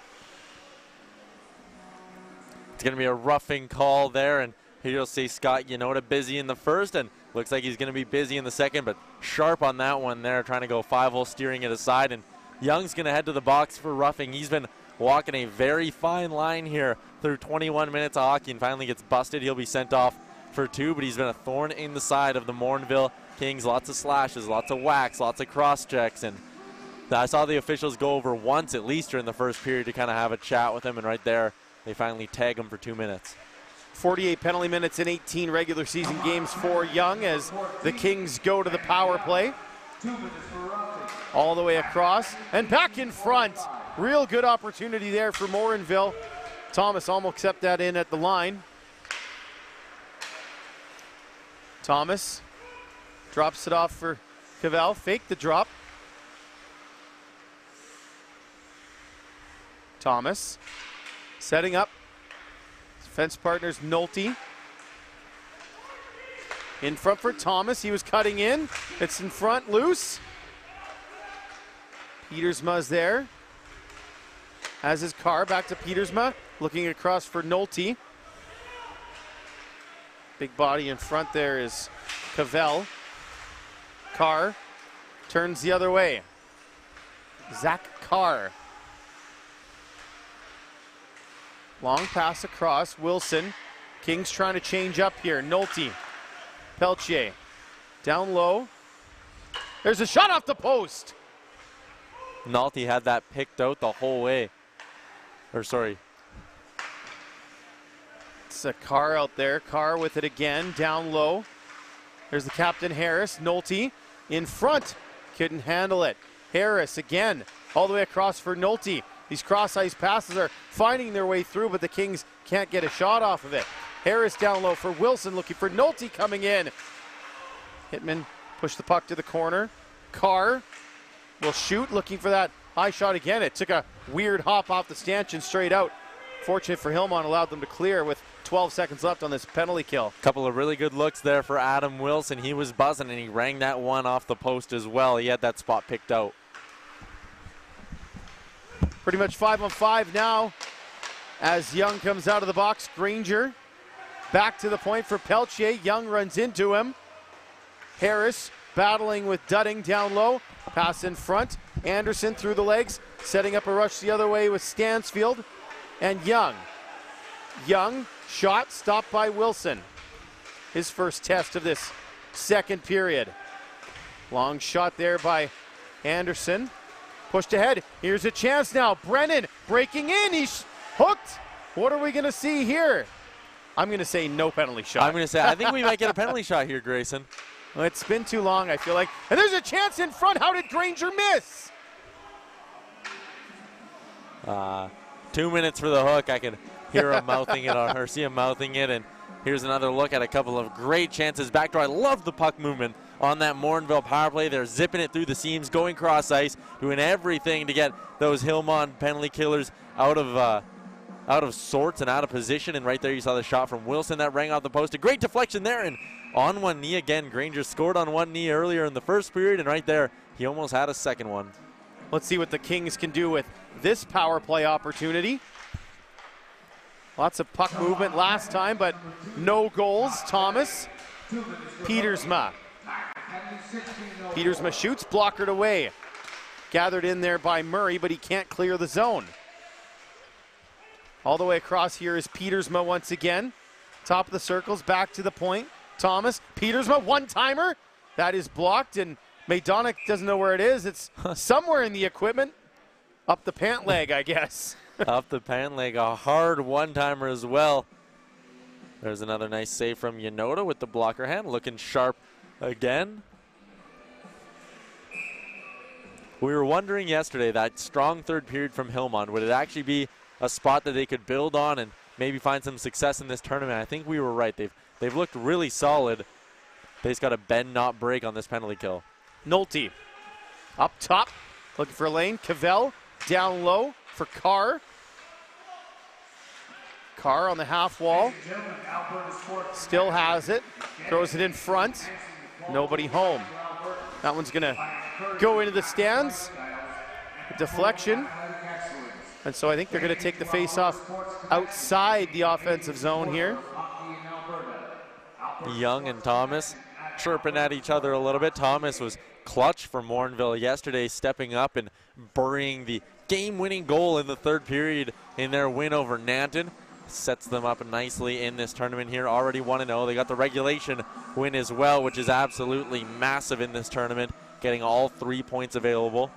It's going to be a roughing call there, and here you'll see Scott Yanoda busy in the first, and looks like he's going to be busy in the second, but sharp on that one there, trying to go 5-hole, steering it aside, and Young's going to head to the box for roughing. He's been walking a very fine line here through 21 minutes of hockey, and finally gets busted. He'll be sent off for 2, but he's been a thorn in the side of the Morinville Kings. Lots of slashes, lots of whacks, lots of cross checks, and I saw the officials go over once at least during the first period to kind of have a chat with him, and right there they finally tag him for 2 minutes. 48 penalty minutes in 18 regular season games for Young as the Kings go to the power play. All the way across and back in front. Real good opportunity there for Morinville. Thomas almost kept that in at the line. Thomas drops it off for Cavell. Fake the drop. Thomas setting up. Defense partners Nolte. In front for Thomas. He was cutting in. It's in front, loose. Pietersma's there. Has his car back to Pietersma. Looking across for Nolte. Big body in front there is Cavell. Carr turns the other way. Zach Carr. Long pass across. Wilson Kings trying to change up here. Nolte, Peltier, down low. There's a shot off the post. Nolte had that picked out the whole way. Or sorry. It's a Carr out there. Carr with it again, down low. There's the captain Harris. Nolte in front. Couldn't handle it. Harris again, all the way across for Nolte. These cross-ice passes are finding their way through, but the Kings can't get a shot off of it. Harris down low for Wilson, looking for Nolte coming in. Hitman pushed the puck to the corner. Carr will shoot, looking for that high shot again. It took a weird hop off the stanchion straight out. Fortunate for Hillmond, allowed them to clear with 12 seconds left on this penalty kill. Couple of really good looks there for Adam Wilson. He was buzzing, and he rang that one off the post as well. He had that spot picked out. Pretty much 5-on-5 now as Young comes out of the box. Granger back to the point for Peltier. Young runs into him. Harris battling with Dudding down low. Pass in front. Anderson through the legs, setting up a rush the other way with Stansfield. And Young. Young, shot stopped by Wilson. His first test of this second period. Long shot there by Anderson. Pushed ahead. Here's a chance now. Brennan breaking in. He's hooked. What are we going to see here? I'm going to say no penalty shot. I'm going to say, I think we might get a penalty shot here, Grayson. Well, it's been too long, I feel like. And there's a chance in front. How did Granger miss? 2 minutes for the hook. I can hear him mouthing it on her, see him mouthing it. And here's another look at a couple of great chances. Backdoor. I love the puck movement on that Morinville power play. They're zipping it through the seams, going cross ice, doing everything to get those Hillmond penalty killers out of sorts and out of position. And right there you saw the shot from Wilson that rang off the post. A great deflection there, and on one knee again. Granger scored on one knee earlier in the first period, and right there he almost had a second one. Let's see what the Kings can do with this power play opportunity. Lots of puck movement last time, but no goals. Thomas, Pietersma. Pietersma shoots, blockered away. Gathered in there by Murray, but he can't clear the zone. All the way across here is Pietersma once again. Top of the circles, back to the point. Thomas, Pietersma, one-timer. That is blocked, and Maydonic doesn't know where it is. It's somewhere in the equipment. Up the pant leg, I guess. Up the pant leg, a hard one-timer as well. There's another nice save from Yanoda with the blocker hand, looking sharp again. We were wondering yesterday, that strong third period from Hillmond, would it actually be a spot that they could build on and maybe find some success in this tournament? I think we were right. They've looked really solid. They just got to bend, not break on this penalty kill. Nolte up top, looking for a lane. Cavell down low for Carr. Carr on the half wall. Still has it. Throws it in front. Nobody home. That one's going to go into the stands. Deflection. And so I think they're going to take the face-off outside the offensive zone here. Young and Thomas chirping at each other a little bit. Thomas was clutch for Morinville yesterday, stepping up and burying the game-winning goal in the third period in their win over Nanton. Sets them up nicely in this tournament here, already 1-0. They got the regulation win as well, which is absolutely massive in this tournament, getting all 3 points available.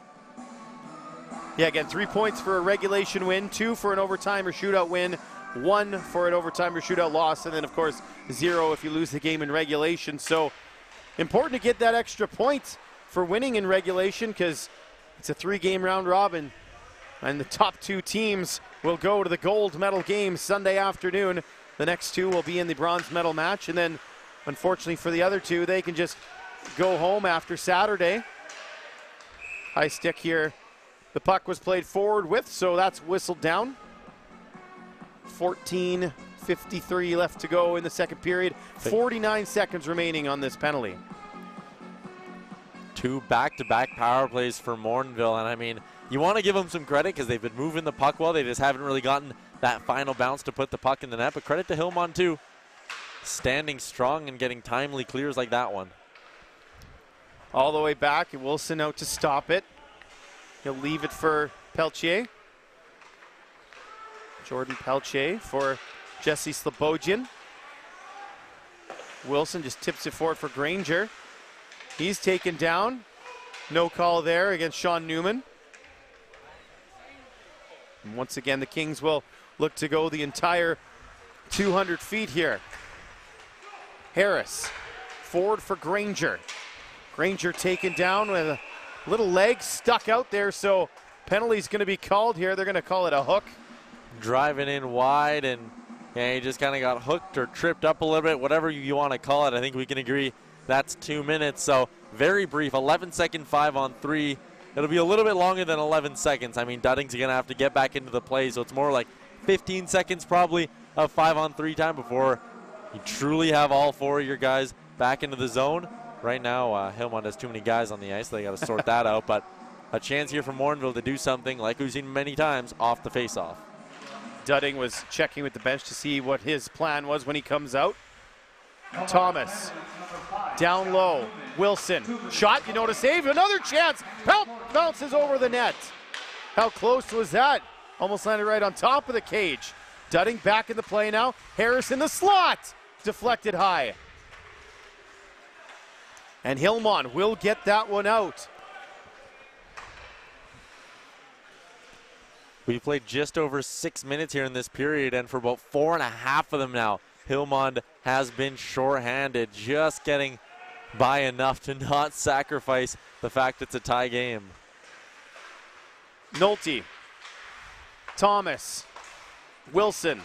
Yeah, again, 3 points for a regulation win, 2 for an overtime or shootout win, 1 for an overtime or shootout loss, and then, of course, 0 if you lose the game in regulation. So important to get that extra point for winning in regulation, because it's a 3-game round robin, and the top 2 teams will go to the gold medal game Sunday afternoon. The next 2 will be in the bronze medal match, and then, unfortunately for the other 2, they can just go home after Saturday. High stick here. The puck was played forward with, so that's whistled down. 14:53 left to go in the second period. 49 seconds remaining on this penalty. 2 back-to-back power plays for Morinville, and I mean, you want to give them some credit because they've been moving the puck well. They just haven't really gotten that final bounce to put the puck in the net, but credit to Hillmond too. Standing strong and getting timely clears like that one. All the way back, and Wilson out to stop it. He'll leave it for Peltier. Jordan Peltier for Jesse Slobodian. Wilson just tips it forward for Granger. He's taken down. No call there against Sean Newman. And once again, the Kings will look to go the entire 200 feet here. Harris, forward for Granger. Granger taken down with a little leg stuck out there, so penalty's going to be called here. They're going to call it a hook. Driving in wide, and yeah, he just kind of got hooked or tripped up a little bit, whatever you want to call it. I think we can agree that's 2 minutes, so very brief, 11-second 5-on-3. It'll be a little bit longer than 11 seconds. I mean, Dudding's going to have to get back into the play, so it's more like 15 seconds probably of 5-on-3 time before you truly have all four of your guys back into the zone. Right now, Hillmond has too many guys on the ice. They got to sort that out, but a chance here for Morinville to do something like we've seen many times off the faceoff. Dudding was checking with the bench to see what his plan was when he comes out. Thomas, down low. Wilson, shot, you know, to save. Another chance. Bounces over the net. How close was that? Almost landed right on top of the cage. Dudding back in the play now. Harris in the slot. Deflected high. And Hillmond will get that one out. We played just over 6 minutes here in this period, and for about 4.5 of them now, Hillmond has been shorthanded, just getting by enough to not sacrifice the fact it's a tie game. Nolte, Thomas, Wilson.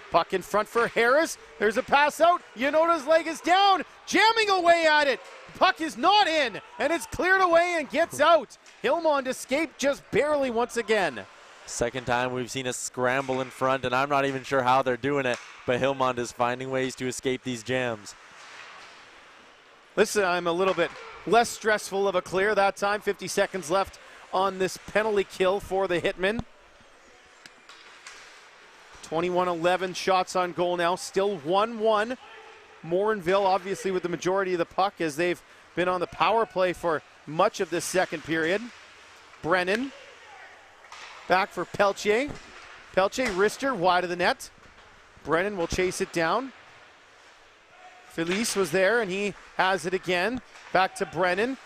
Puck in front for Harris. There's a pass out. Yanota's leg is down, jamming away at it. Puck is not in, and it's cleared away and gets out. Hillmond escaped just barely once again. Second time we've seen a scramble in front, and I'm not even sure how they're doing it, but Hillmond is finding ways to escape these jams. Listen, I'm a little bit less stressful of a clear that time. 50 seconds left on this penalty kill for the Hitmen. 21-11 shots on goal now, still 1-1. Morinville obviously with the majority of the puck as they've been on the power play for much of this second period. Brennan back for Pelche. Pelche, wrister, wide of the net. Brennan will chase it down. Felice was there and he has it again. Back to Brennan.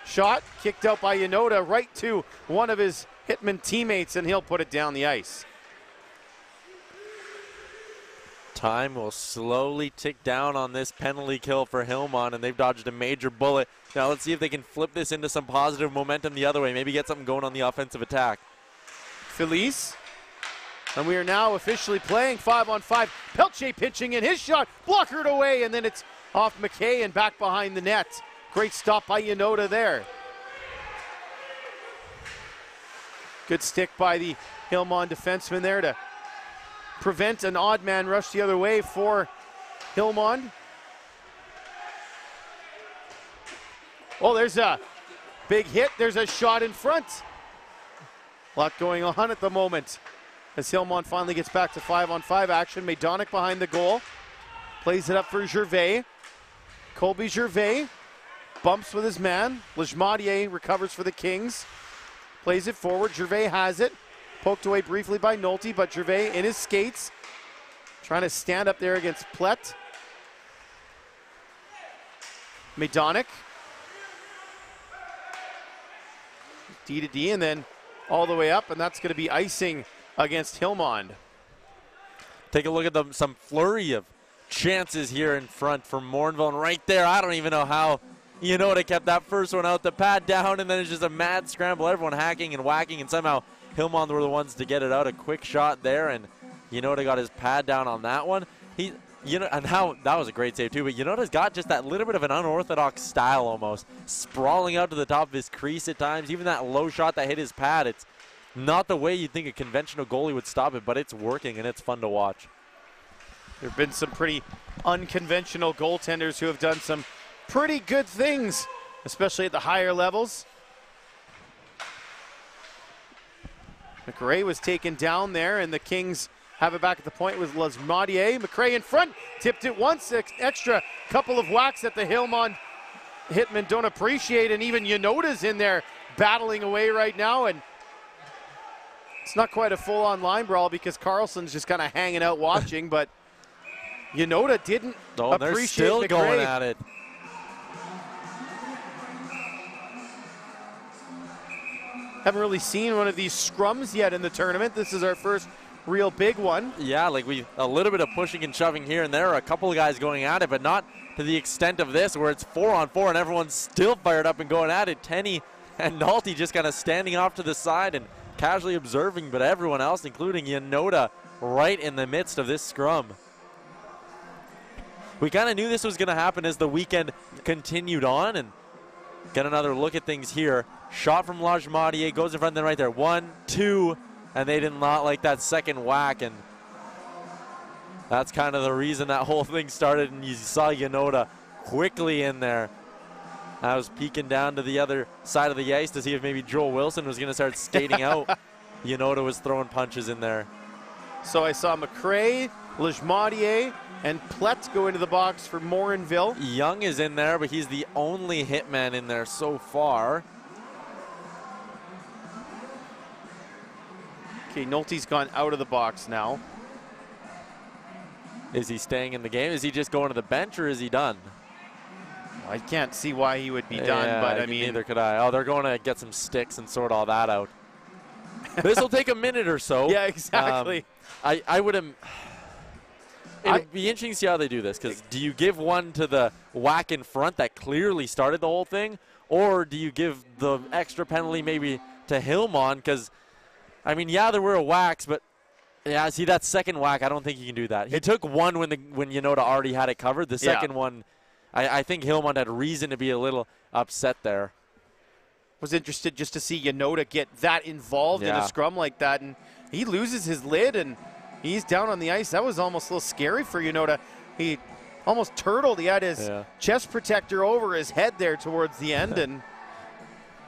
Shot kicked out by Yanota right to one of his Hitman teammates, and he'll put it down the ice. Time will slowly tick down on this penalty kill for Hillmond, and they've dodged a major bullet. Now let's see if they can flip this into some positive momentum the other way, maybe get something going on the offensive attack. Felice, and we are now officially playing 5-on-5. Pelche pitching in his shot, blockered away, and then it's off McKay and back behind the net. Great stop by Yanota there. Good stick by the Hillmond defenseman there to prevent an odd man rush the other way for Hillmond. Oh, there's a big hit. There's a shot in front. A lot going on at the moment as Hillmond finally gets back to 5-on-5 action. Maydonic behind the goal. Plays it up for Gervais. Colby Gervais bumps with his man. Lejmadier recovers for the Kings. Plays it forward. Gervais has it. Poked away briefly by Nolte, but Gervais in his skates. Trying to stand up there against Plett. Maydonic. D to D, and then all the way up, and that's going to be icing against Hillmond. Take a look at some flurry of chances here in front for Morinville, and right there, I don't even know how Yanota kept that first one out. The pad down, and then it's just a mad scramble. Everyone hacking and whacking, and somehow Hillmond were the ones to get it out. A quick shot there, and Yanota got his pad down on that one. And how that was a great save too, but Yanota's got just that little bit of an unorthodox style almost, sprawling out to the top of his crease at times. Even that low shot that hit his pad, it's not the way you'd think a conventional goalie would stop it, but it's working and it's fun to watch. There have been some pretty unconventional goaltenders who have done some pretty good things, especially at the higher levels. McRae was taken down there, and the Kings have it back at the point with Lejmadier. McRae in front, tipped it once, extra couple of whacks that the Hillmond Hitmen don't appreciate, and even Yanota's in there battling away right now, and it's not quite a full-on line brawl because Carlson's just kind of hanging out watching, but Yanoda didn't Oh, appreciate they're still McRae. going at it. Haven't really seen one of these scrums yet in the tournament. This is our first real big one. Yeah, like a little bit of pushing and shoving here and there. A couple of guys going at it, but not to the extent of this where it's 4-on-4 and everyone's still fired up and going at it. Tenney and Nolte just kind of standing off to the side and casually observing, but everyone else, including Yanoda, right in the midst of this scrum. We kind of knew this was going to happen as the weekend continued on, and get another look at things here. Shot from Lajmadier, goes in front of them right there. 1, 2, and they did not like that second whack, and that's kind of the reason that whole thing started, and you saw Yanoda quickly in there. I was peeking down to the other side of the ice to see if maybe Joel Wilson was going to start skating out. Yanoda was throwing punches in there. So I saw McRae, Lajmadier, and Plett go into the box for Morinville. Young is in there, but he's the only hitman in there so far. Okay, Nolte's gone out of the box now. Is he staying in the game? Is he just going to the bench, or is he done? I can't see why he would be done, but I mean... Neither could I. Oh, they're going to get some sticks and sort all that out. This will take a minute or so. Yeah, exactly. I would have... It'd be interesting to see how they do this, because do you give one to the whack in front that clearly started the whole thing, or do you give the extra penalty maybe to Hillmond? Because, I mean, yeah, there were whacks, but yeah, see that second whack, I don't think you can do that. He took one when Yanoda already had it covered. The second one, I think Hillmond had reason to be a little upset there. Was interested just to see Yanoda get that involved in a scrum like that, and he loses his lid and he's down on the ice. That was almost a little scary for Yanoda. He almost turtled. He had his chest protector over his head there towards the end and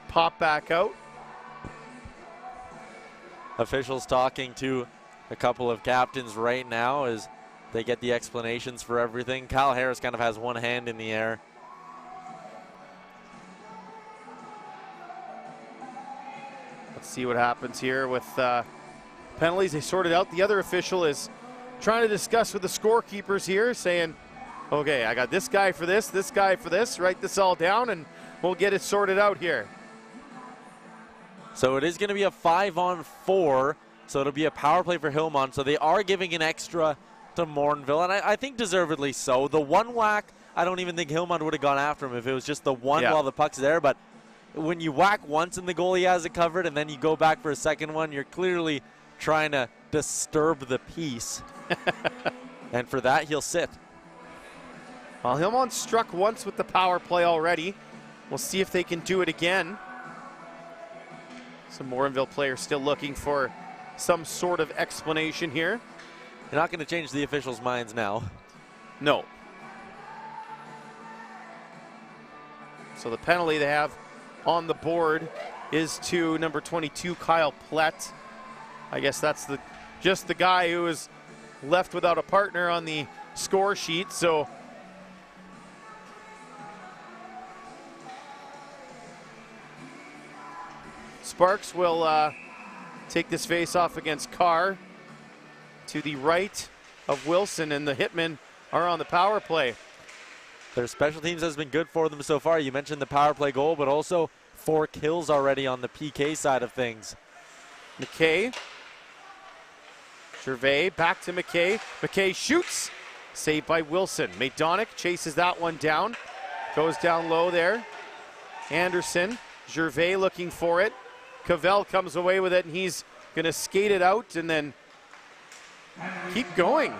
popped back out. Officials talking to a couple of captains right now as they get the explanations for everything. Kyle Harris kind of has one hand in the air. Let's see what happens here with penalties. They sorted out. The other official is trying to discuss with the scorekeepers here, saying, okay, I got this guy for this guy for this. Write this all down, and we'll get it sorted out here. So it is going to be a 5-on-4, so it'll be a power play for Hillmond. So they are giving an extra to Morinville, and I think deservedly so. The one whack, I don't even think Hillmond would have gone after him if it was just the one while the puck's there. But when you whack once and the goalie has it covered, and then you go back for a second one, you're clearly trying to disturb the peace. And for that, he'll sit. Well, Hillmond struck once with the power play already. We'll see if they can do it again. Some Morinville players still looking for some sort of explanation here. You're not going to change the officials' minds now. No. So the penalty they have on the board is to number 22, Kyle Plett. I guess that's just the guy who was left without a partner on the score sheet. So Sparks will take this face-off against Carr to the right of Wilson, and the Hitmen are on the power play. Their special teams has been good for them so far. You mentioned the power play goal, but also 4 kills already on the PK side of things. McKay. Gervais back to McKay. McKay shoots. Saved by Wilson. Maydonic chases that one down. Goes down low there. Anderson. Gervais looking for it. Cavell comes away with it, and he's going to skate it out and then keep going.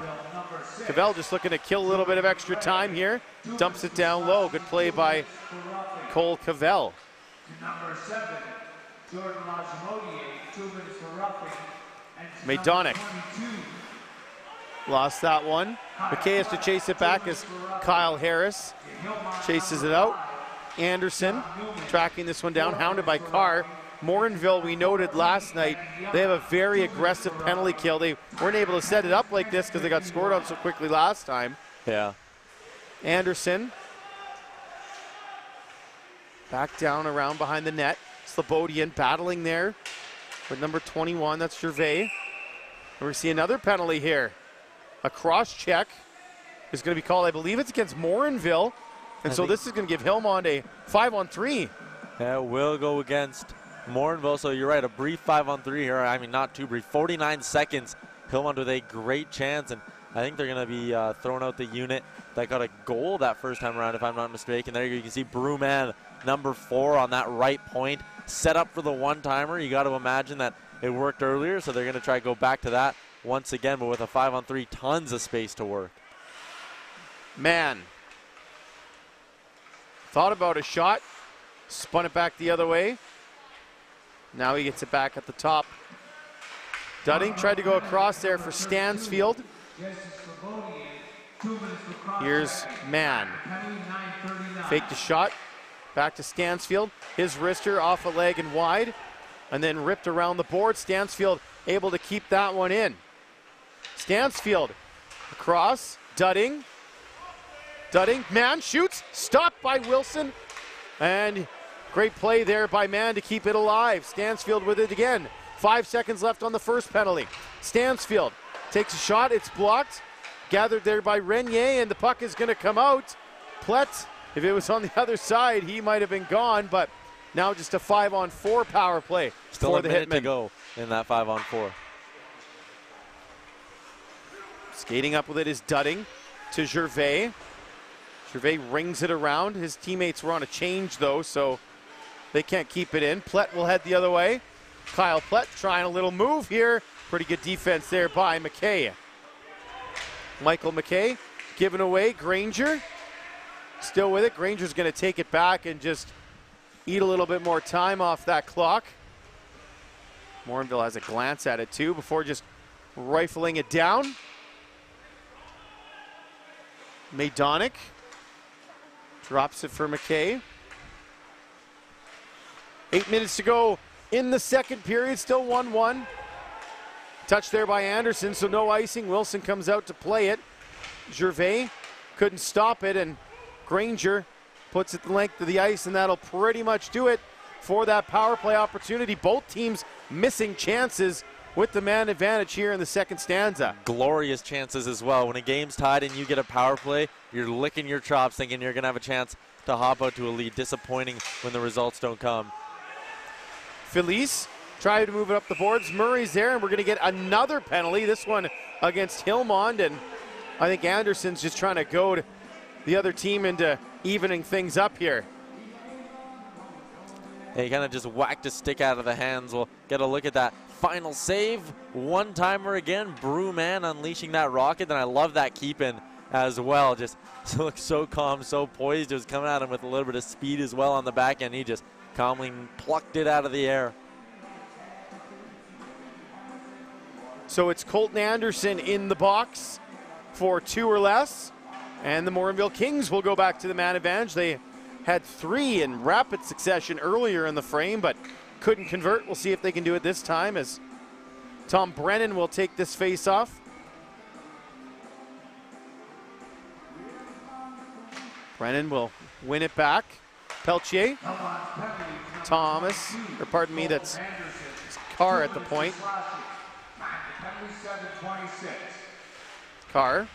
Cavell just looking to kill a little bit of extra time here. Dumps it down low. Good play by Cole Cavell. Maydonic lost that one. McKay has to chase it back as Kyle Harris chases it out. Anderson tracking this one down, hounded by Carr. Morinville, we noted last night, they have a very aggressive penalty kill. They weren't able to set it up like this because they got scored on so quickly last time. Yeah. Anderson back down around behind the net. Slobodian battling there with number 21, that's Gervais. And we see another penalty here. A cross check is going to be called. I believe it's against Morinville. And so this is going to give Hillmond a 5-on-3. Yeah, it will go against Morinville. So you're right, a brief 5-on-3 here. I mean, not too brief. 49 seconds. Hillmond with a great chance. And I think they're going to be throwing out the unit that got a goal that first time around, if I'm not mistaken. There you can see Brewman, number 4 on that right point, set up for the one-timer. You got to imagine that it worked earlier, so they're going to try to go back to that once again, but with a 5-on-3, tons of space to work. Man. Thought about a shot, spun it back the other way. Now he gets it back at the top. Dudding tried to go across there for Stansfield. Here's Mann. Faked the shot. Back to Stansfield. His wrister off a leg and wide. And then ripped around the board. Stansfield able to keep that one in. Stansfield across. Dudding. Mann shoots. Stopped by Wilson. And great play there by Mann to keep it alive. Stansfield with it again. 5 seconds left on the first penalty. Stansfield takes a shot. It's blocked. Gathered there by Renier, and the puck is going to come out. Plett, if it was on the other side, he might have been gone, but now just a 5-on-4 power play Still for the Hitmen. To Hitmen. go in that 5-on-4. Skating up with it is Dudding to Gervais. Gervais rings it around. His teammates were on a change, though, so they can't keep it in. Plett will head the other way. Kyle Plett trying a little move here. Pretty good defense there by McKay. Michael McKay giving away. Granger still with it. Granger's going to take it back and just eat a little bit more time off that clock. Morinville has a glance at it too before just rifling it down. Maydonic drops it for McKay. 8 minutes to go in the second period, still 1-1. Touch there by Anderson, so no icing. Wilson comes out to play it. Gervais couldn't stop it, and Granger puts it the length of the ice, and that'll pretty much do it for that power play opportunity. Both teams missing chances with the man advantage here in the second stanza. Glorious chances as well. When a game's tied and you get a power play, you're licking your chops thinking you're going to have a chance to hop out to a lead. Disappointing when the results don't come. Felice tried to move it up the boards. Murray's there, and we're going to get another penalty, this one against Hillmond, and I think Anderson's just trying to goad the other team into evening things up here. He kind of just whacked a stick out of the hands. We'll get a look at that final save. One-timer again. Brewman unleashing that rocket, and I love that keep-in as well. Just looks so calm, so poised. It was coming at him with a little bit of speed as well on the back end. He just calmly plucked it out of the air. So it's Colton Anderson in the box for 2 or less, and the Morinville Kings will go back to the man advantage. They had 3 in rapid succession earlier in the frame, but couldn't convert. We'll see if they can do it this time, as Tom Brennan will take this face-off. Brennan will win it back. Peltier. Thomas, or pardon me, that's Carr at the point. Carr,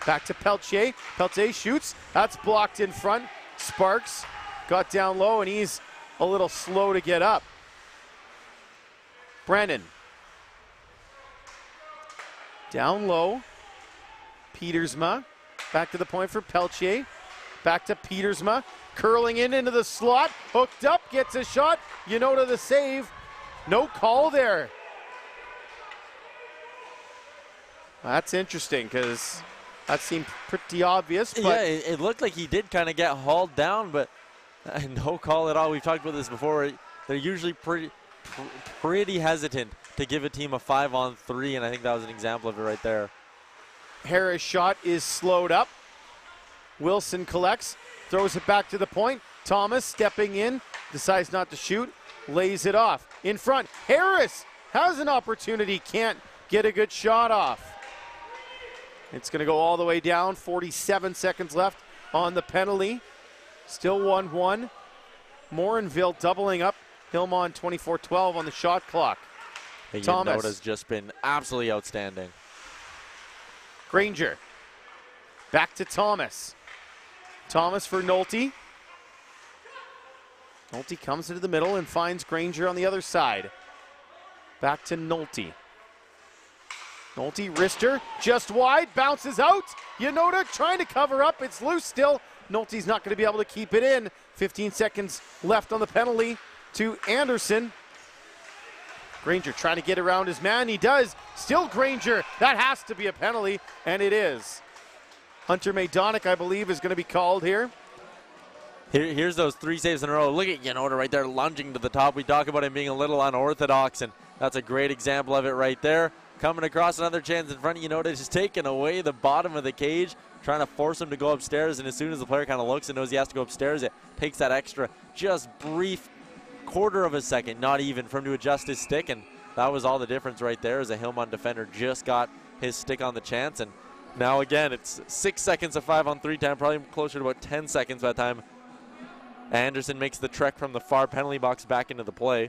back to Peltier. Peltier shoots. That's blocked in front. Sparks got down low, and he's a little slow to get up. Brennan. Down low. Petersma. Back to the point for Peltier. Back to Petersma. Curling into the slot. Hooked up. Gets a shot. Yonota the save. No call there. That's interesting, because that seemed pretty obvious. But yeah, it looked like he did kind of get hauled down, but no call at all. We've talked about this before. They're usually pretty hesitant to give a team a 5-on-3, and I think that was an example of it right there. Harris' shot is slowed up. Wilson collects, throws it back to the point. Thomas stepping in, decides not to shoot, lays it off. In front, Harris has an opportunity, can't get a good shot off. It's going to go all the way down. 47 seconds left on the penalty. Still 1-1. Morinville doubling up. Hillmond 24-12 on the shot clock. Hey, Thomas has just been absolutely outstanding. Granger Back to Thomas. Thomas for Nolte. Nolte comes into the middle and finds Granger on the other side. Back to Nolte. Nolte, wrister, just wide, bounces out. Yanoda trying to cover up, it's loose still. Nolte's not going to be able to keep it in. 15 seconds left on the penalty to Anderson. Granger trying to get around his man, he does. Still Granger, that has to be a penalty, and it is. Hunter Maydonic, I believe, is going to be called here. Here's those 3 saves in a row. Look at Yanoda right there lunging to the top. We talk about him being a little unorthodox, and that's a great example of it right there. Coming across another chance in front of Yanoda, just taking away the bottom of the cage, trying to force him to go upstairs, and as soon as the player kind of looks and knows he has to go upstairs, it takes that extra, just brief quarter of a second, not even, for him to adjust his stick, and that was all the difference right there as a Hillmond defender just got his stick on the chance. And now again, it's 6 seconds of 5-on-3 time, probably closer to about 10 seconds by the time Anderson makes the trek from the far penalty box back into the play.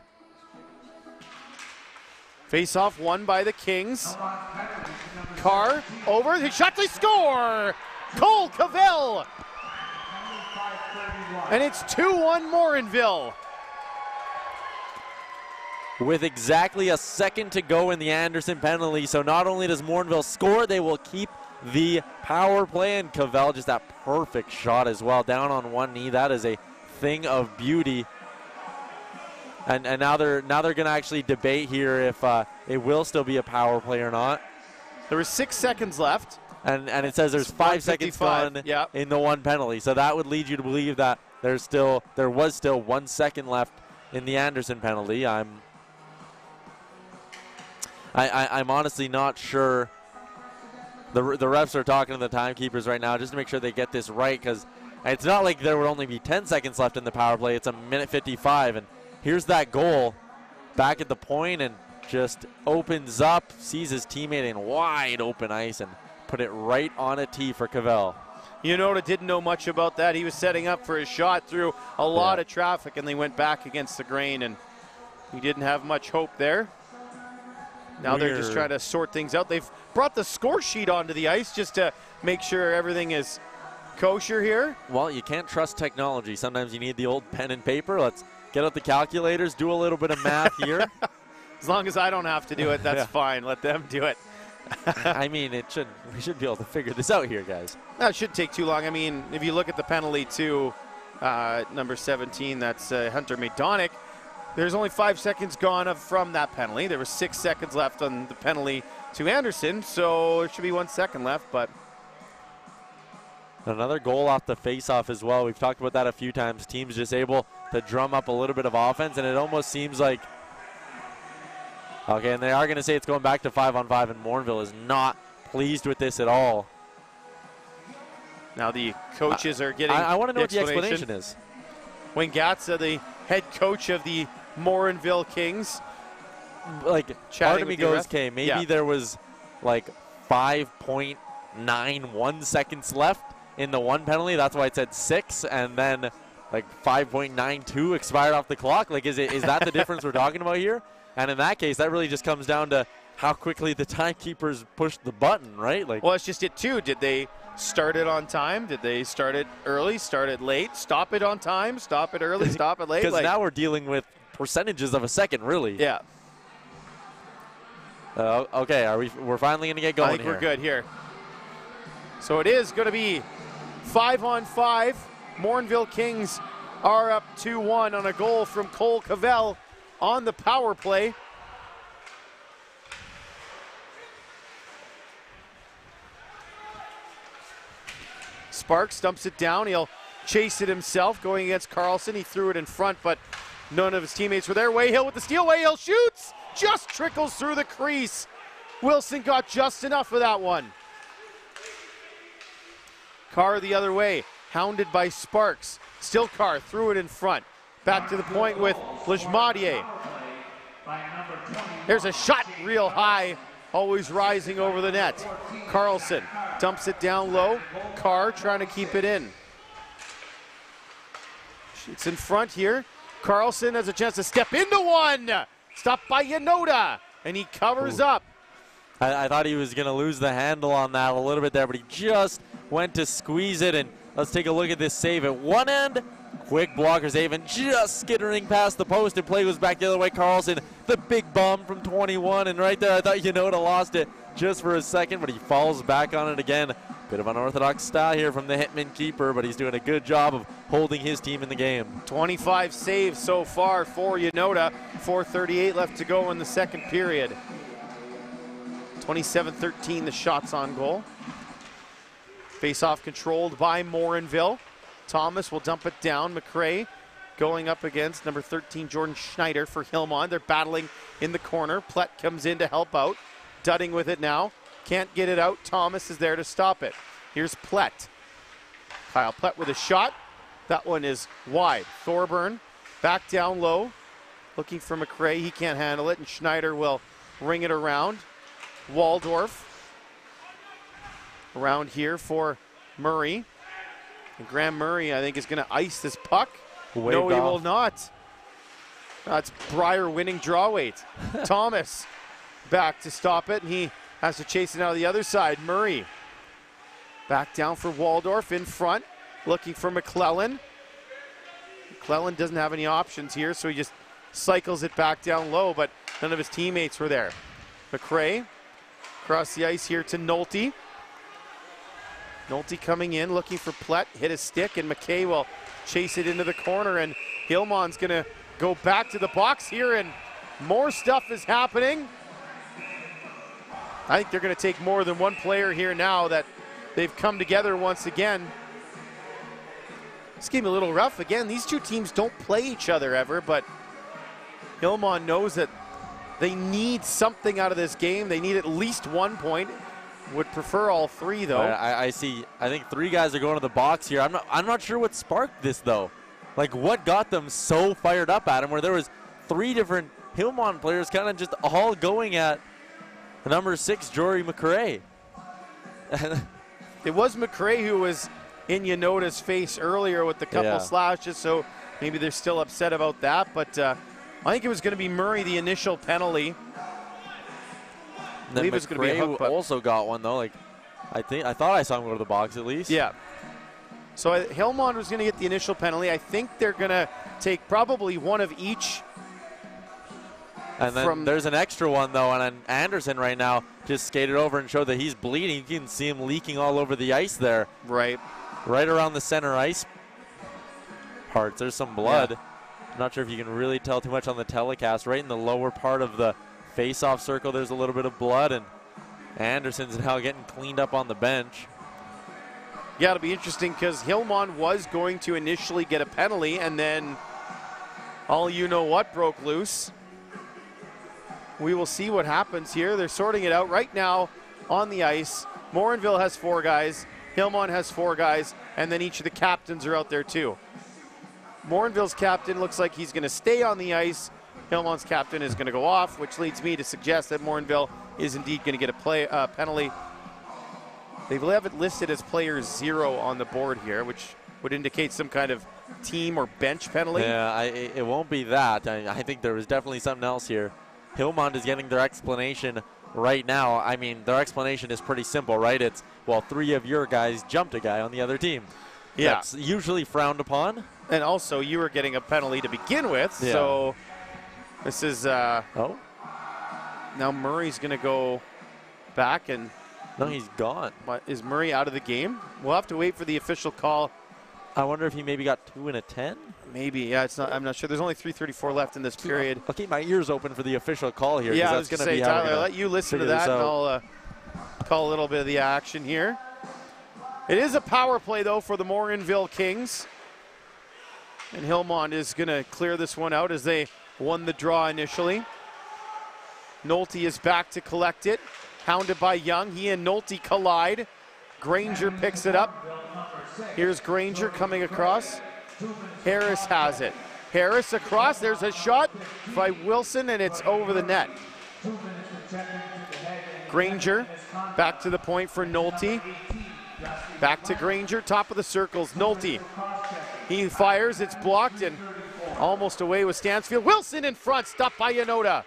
Face-off won by the Kings. Carr over, the shot, they score! Cole Cavell! And it's 2-1 Morinville. With exactly a second to go in the Anderson penalty, so not only does Morinville score, they will keep the power play, and Cavell just that perfect shot as well, down on one knee. That is a thing of beauty. And now they're going to actually debate here if it will still be a power play or not. There was 6 seconds left. And it says there's 5 seconds gone in the one penalty. So that would lead you to believe that there was still 1 second left in the Anderson penalty. I'm honestly not sure. The refs are talking to the timekeepers right now just to make sure they get this right, because it's not like there would only be 10 seconds left in the power play. It's a minute 55, and here's that goal back at the point, and just opens up, sees his teammate in wide open ice, and put it right on a tee for Cavell. Yanoda didn't know much about that. He was setting up for his shot through a lot of traffic, and they went back against the grain, and he didn't have much hope there. Now they're just trying to sort things out. They've brought the score sheet onto the ice just to make sure everything is kosher here. Well, you can't trust technology. Sometimes you need the old pen and paper. Let's get out the calculators, do a little bit of math here. As long as I don't have to do it, that's fine. Let them do it. I mean, we should be able to figure this out here, guys. That shouldn't take too long. I mean, if you look at the penalty to number 17, that's Hunter Maydonic, there's only 5 seconds gone from that penalty. There was 6 seconds left on the penalty to Anderson, so there should be 1 second left, but another goal off the face-off as well. We've talked about that a few times. Teams just able to drum up a little bit of offense, and it almost seems like, okay, and they are going to say it's going back to 5-on-5, and Morinville is not pleased with this at all. Now the coaches are getting I want to know what the explanation is. Wayne Gatza, the head coach of the Morinville Kings, like, part of me goes, okay, maybe there was like 5.91 seconds left in the one penalty. That's why it said 6, and then like 5.92 expired off the clock. Like, is that the difference we're talking about here? And in that case, that really just comes down to how quickly the timekeepers pushed the button, right? Like, well, it's just it too. Did they start it on time? Did they start it early, start it late, stop it on time, stop it early, stop it late? Because now we're dealing with percentages of a second, really. Yeah. Okay, we're finally going to get going I think here. We're good here. So it is going to be 5-on-5. Morinville Kings are up 2-1 on a goal from Cole Cavell on the power play. Sparks dumps it down. He'll chase it himself going against Carlson. He threw it in front, but none of his teammates were there. Wayhill with the steal. Wayhill shoots. Just trickles through the crease. Wilson got just enough of that one. Carr the other way, hounded by Sparks. Still Carr threw it in front. Back to the point with Lejmadier. There's a shot real high, always rising over the net. Carlson dumps it down low. Carr trying to keep it in. It's in front here. Carlson has a chance to step into one. Stopped by Yanoda, and he covers up. I thought he was going to lose the handle on that a little bit there, but he just went to squeeze it, and let's take a look at this save at one end. Quick blocker save, and just skittering past the post, and play goes back the other way. Carlson, the big bum from 21, and right there I thought Yanoda lost it just for a second, but he falls back on it again. Bit of unorthodox style here from the Hitman keeper, but he's doing a good job of holding his team in the game. 25 saves so far for Yanoda. 4:38 left to go in the second period. 27-13 the shots on goal. Face-off controlled by Morinville. Thomas will dump it down. McRae going up against number 13, Jordan Schneider for Hillmond. They're battling in the corner. Plett comes in to help out. Dudding with it now. Can't get it out. Thomas is there to stop it. Here's Plett. Kyle Plett with a shot. That one is wide. Thorburn back down low. Looking for McRae. He can't handle it, and Schneider will ring it around. Waldorf around here for Murray. And Graham Murray, I think, is going to ice this puck. Waved no, he off. will not. That's Breyer winning draw weight. Thomas back to stop it, and he has to chase it out of the other side. Murray back down for Waldorf in front, looking for McClellan. McClellan doesn't have any options here, so he just cycles it back down low, but none of his teammates were there. McRae across the ice here to Nolte. Nolte coming in, looking for Plett, hit a stick, and McKay will chase it into the corner, and Hillmond's gonna go back to the box here, and more stuff is happening. I think they're gonna take more than one player here now that they've come together once again. This game a little rough. Again, these two teams don't play each other ever, but Hillmond knows that they need something out of this game. They need at least 1 point. Would prefer all three, though. I see. I think three guys are going to the box here. I'm not sure what sparked this, though. Like, what got them so fired up at him, where there was three different Hillmond players kind of just all going at number 6, Jory McRae. It was McRae who was in Yanoda's face earlier with the couple slashes, so maybe they're still upset about that. But I think it was going to be Murray, the initial penalty. I believe it's going to be a hook, also got one, though. Like, I thought I saw him go to the box at least. Yeah. So Hillmond was going to get the initial penalty. I think they're going to take probably one of each. And then there's an extra one, though, and Anderson right now just skated over and showed that he's bleeding. You can see him leaking all over the ice there. Right. Right around the center ice parts. There's some blood. I'm not sure if you can really tell too much on the telecast. Right in the lower part of the face-off circle, there's a little bit of blood, and Anderson's now getting cleaned up on the bench. Yeah, it'll be interesting because Hillmond was going to initially get a penalty, and then all you know what broke loose. We will see what happens here. They're sorting it out right now on the ice. Morinville has 4 guys. Hillmond has 4 guys, and then each of the captains are out there too. Morinville's captain looks like he's going to stay on the ice. Hillmond's captain is going to go off, which leads me to suggest that Morinville is indeed going to get a penalty. They have it listed as player 0 on the board here, which would indicate some kind of team or bench penalty. Yeah, it won't be that. I think there was definitely something else here. Hillmond is getting their explanation right now. I mean, their explanation is pretty simple, right? It's, well, 3 of your guys jumped a guy on the other team. Yeah. That's usually frowned upon. And also, you were getting a penalty to begin with, so this is... Now Murray's going to go back and... No, he's gone. Is Murray out of the game? We'll have to wait for the official call. I wonder if he maybe got 2 and a 10? Maybe, yeah. It's not. I'm not sure. There's only 3:34 left in this period. I'll keep my ears open for the official call here. Yeah, I was going to say, Tyler, I'll let you listen to that, and I'll call a little bit of the action here. It is a power play, though, for the Morinville Kings. And Hillmond is going to clear this one out as they won the draw initially. Nolte is back to collect it. Hounded by Young. He and Nolte collide. Granger picks it up. Here's Granger coming across. Harris has it. Harris across. There's a shot by Wilson, and it's over the net. Granger back to the point for Nolte. Back to Granger, top of the circles. Nolte. He fires. It's blocked and almost away with Stansfield. Wilson in front, stopped by Yanoda.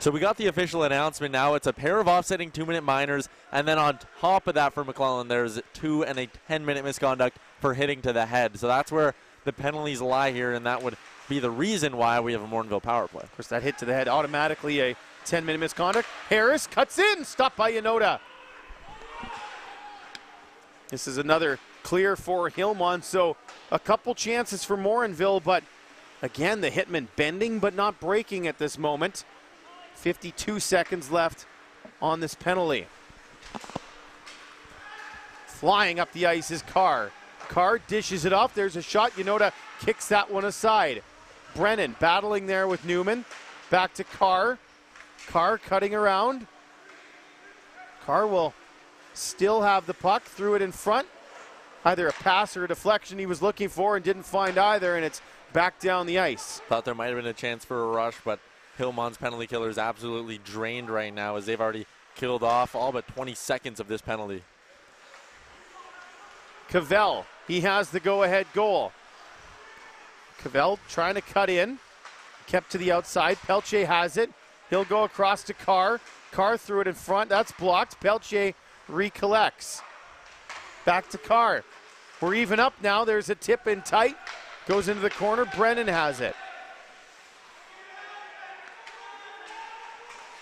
So we got the official announcement now. It's a pair of offsetting 2-minute minors, and then on top of that for McClellan, there's 2 and a 10-minute misconduct for hitting to the head. So that's where the penalties lie here, and that would be the reason why we have a Morinville power play. Of course, that hit to the head, automatically a 10-minute misconduct. Harris cuts in, stopped by Yanoda. This is another clear for Hillmond, so a couple chances for Morinville, but again, the hitman bending but not breaking at this moment. 52 seconds left on this penalty. Flying up the ice is Carr. Carr dishes it off. There's a shot. Yanoda kicks that one aside. Brennan battling there with Newman. Back to Carr. Carr cutting around. Carr will still have the puck. Threw it in front. Either a pass or a deflection he was looking for and didn't find either, and it's back down the ice. Thought there might have been a chance for a rush, but Hillmond's penalty killer is absolutely drained right now as they've already killed off all but 20 seconds of this penalty. Cavell, he has the go-ahead goal. Cavell trying to cut in, kept to the outside. Pelche has it. He'll go across to Carr. Carr threw it in front. That's blocked. Pelche recollects. Back to Carr. We're even up now. There's a tip in tight. Goes into the corner. Brennan has it.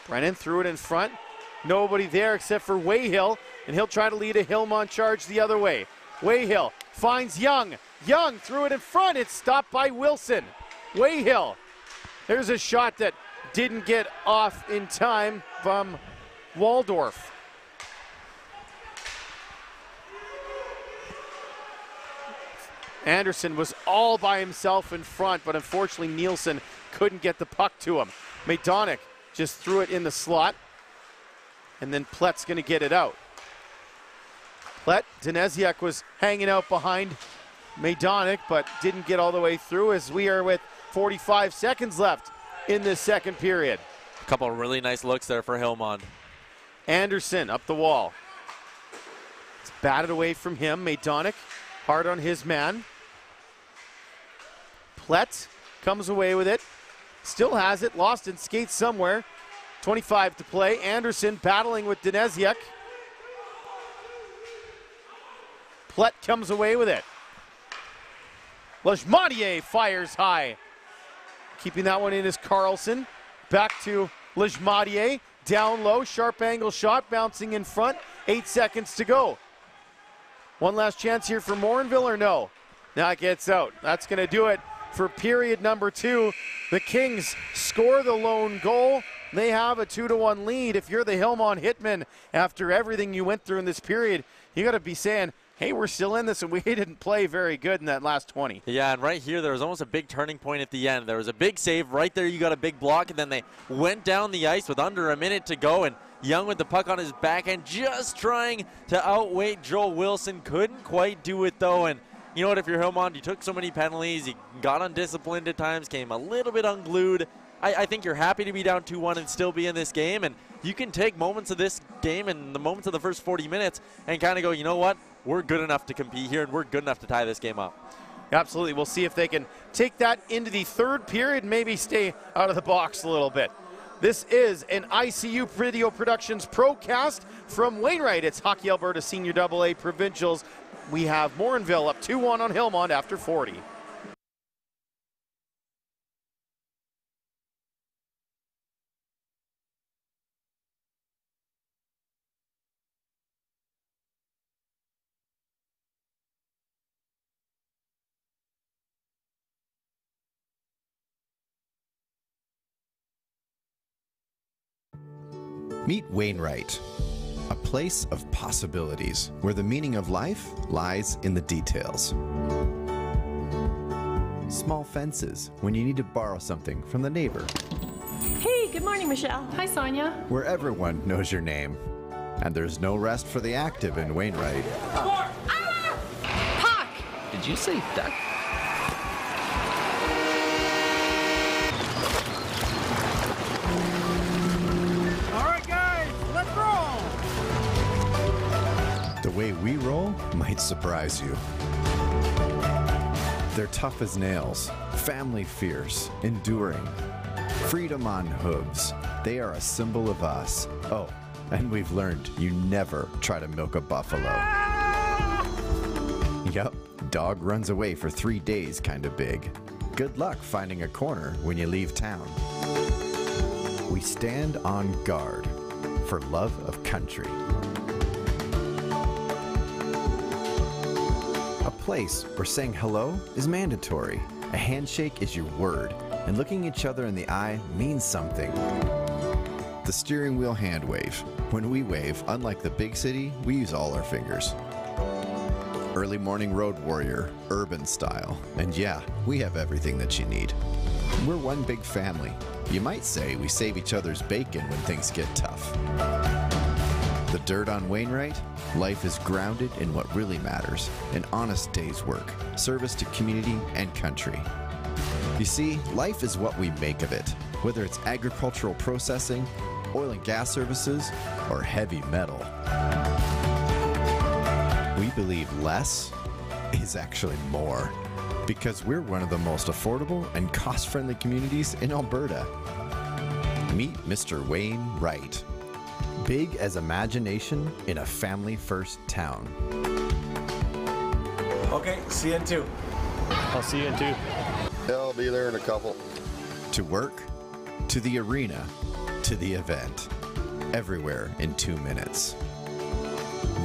Brennan threw it in front. Nobody there except for Wayhill, and he'll try to lead a Hillmond charge the other way. Wayhill finds Young. Young threw it in front. It's stopped by Wilson. Wayhill. There's a shot that didn't get off in time from Waldorf. Anderson was all by himself in front, but unfortunately Nielsen couldn't get the puck to him. Maydonic just threw it in the slot, and then Plett's going to get it out. Plett, Danesiak was hanging out behind Maydonic, but didn't get all the way through as we are with 45 seconds left in this second period. A couple of really nice looks there for Hillmond. Anderson up the wall. It's batted away from him. Maydonic hard on his man. Plett comes away with it. Still has it, lost in skates somewhere. 25 to play. Anderson battling with Danesiak. Plett comes away with it. Lejmadier fires high. Keeping that one in is Carlson. Back to Lejmadier. Down low, sharp angle shot, bouncing in front. 8 seconds to go. One last chance here for Morinville or no? Now it gets out. That's going to do it for period number 2. The Kings score the lone goal. They have a 2-1 lead. If you're the Hillmond Hitmen, after everything you went through in this period, you got to be saying, hey, we're still in this, and we didn't play very good in that last 20. Yeah, and right here, there was almost a big turning point at the end. There was a big save. Right there, you got a big block, and then they went down the ice with under a minute to go, and Young with the puck on his backhand, just trying to outweigh Joel Wilson. Couldn't quite do it, though, and you know what, if you're Hillmond, you took so many penalties, you got undisciplined at times, came a little bit unglued. I think you're happy to be down 2-1 and still be in this game, and you can take moments of this game and the moments of the first 40 minutes and kind of go, you know what, we're good enough to compete here and we're good enough to tie this game up. Absolutely. We'll see if they can take that into the third period, maybe stay out of the box a little bit. This is an ICU Video Productions Procast from Wainwright. It's Hockey Alberta Senior AA Provincials. We have Morinville up 2-1 on Hillmond after 40. Meet Wainwright, a place of possibilities where the meaning of life lies in the details. Small fences when you need to borrow something from the neighbor. Hey, good morning, Michelle. Hi, Sonia. Where everyone knows your name. And there's no rest for the active in Wainwright. Puck! Did you say duck? The way we roll might surprise you. They're tough as nails, family fierce, enduring, freedom on hooves, They are a symbol of us. Oh, and we've learned you never try to milk a buffalo. Yup, dog runs away for 3 days kinda big. Good luck finding a corner when you leave town. We stand on guard for love of country. A place where saying hello is mandatory. A handshake is your word, and looking each other in the eye means something. The steering wheel hand wave. When we wave, unlike the big city, we use all our fingers. Early morning road warrior, urban style. And yeah, we have everything that you need. We're one big family. You might say we save each other's bacon when things get tough. The dirt on Wainwright? Life is grounded in what really matters, an honest day's work, service to community and country. You see, life is what we make of it, whether it's agricultural processing, oil and gas services, or heavy metal. We believe less is actually more, because we're one of the most affordable and cost-friendly communities in Alberta. Meet Mr. Wainwright. Big as imagination in a family-first town. Okay, see you in 2. I'll see you in 2. Yeah, I'll be there in a couple. To work, to the arena, to the event. Everywhere in 2 minutes.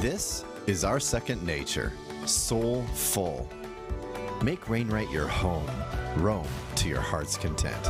This is our second nature, soulful. Make Wainwright your home. Roam to your heart's content.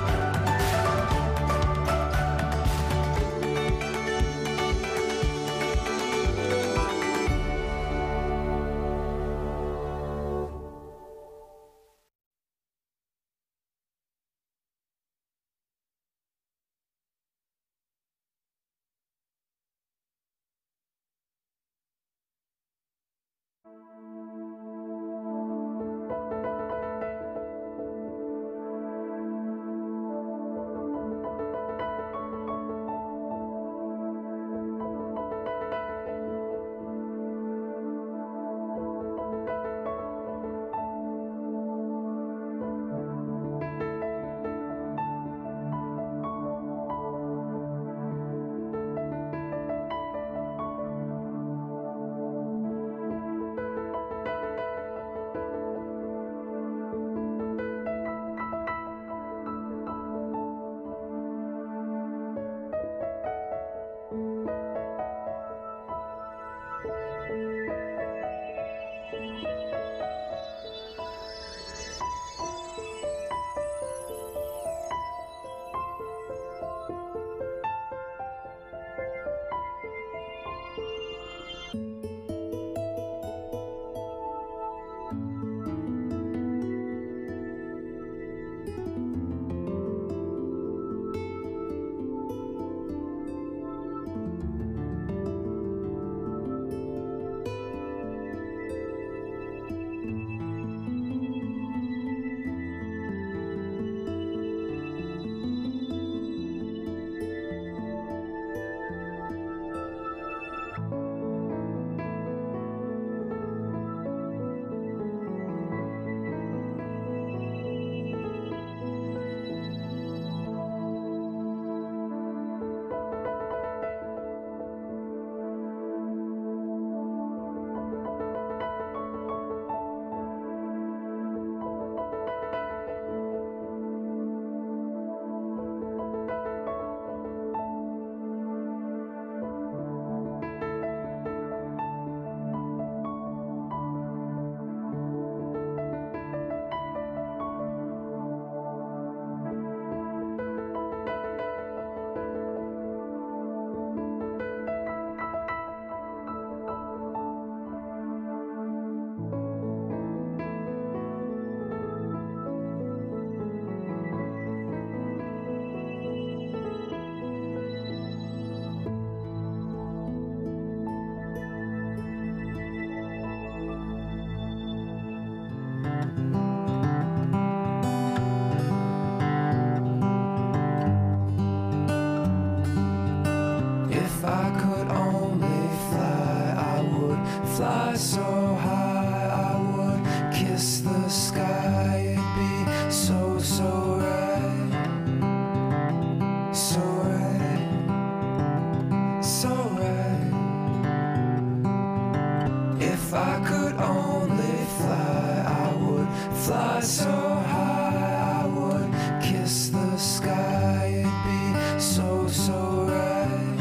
Fly so high, I would kiss the sky. It'd be so, so right.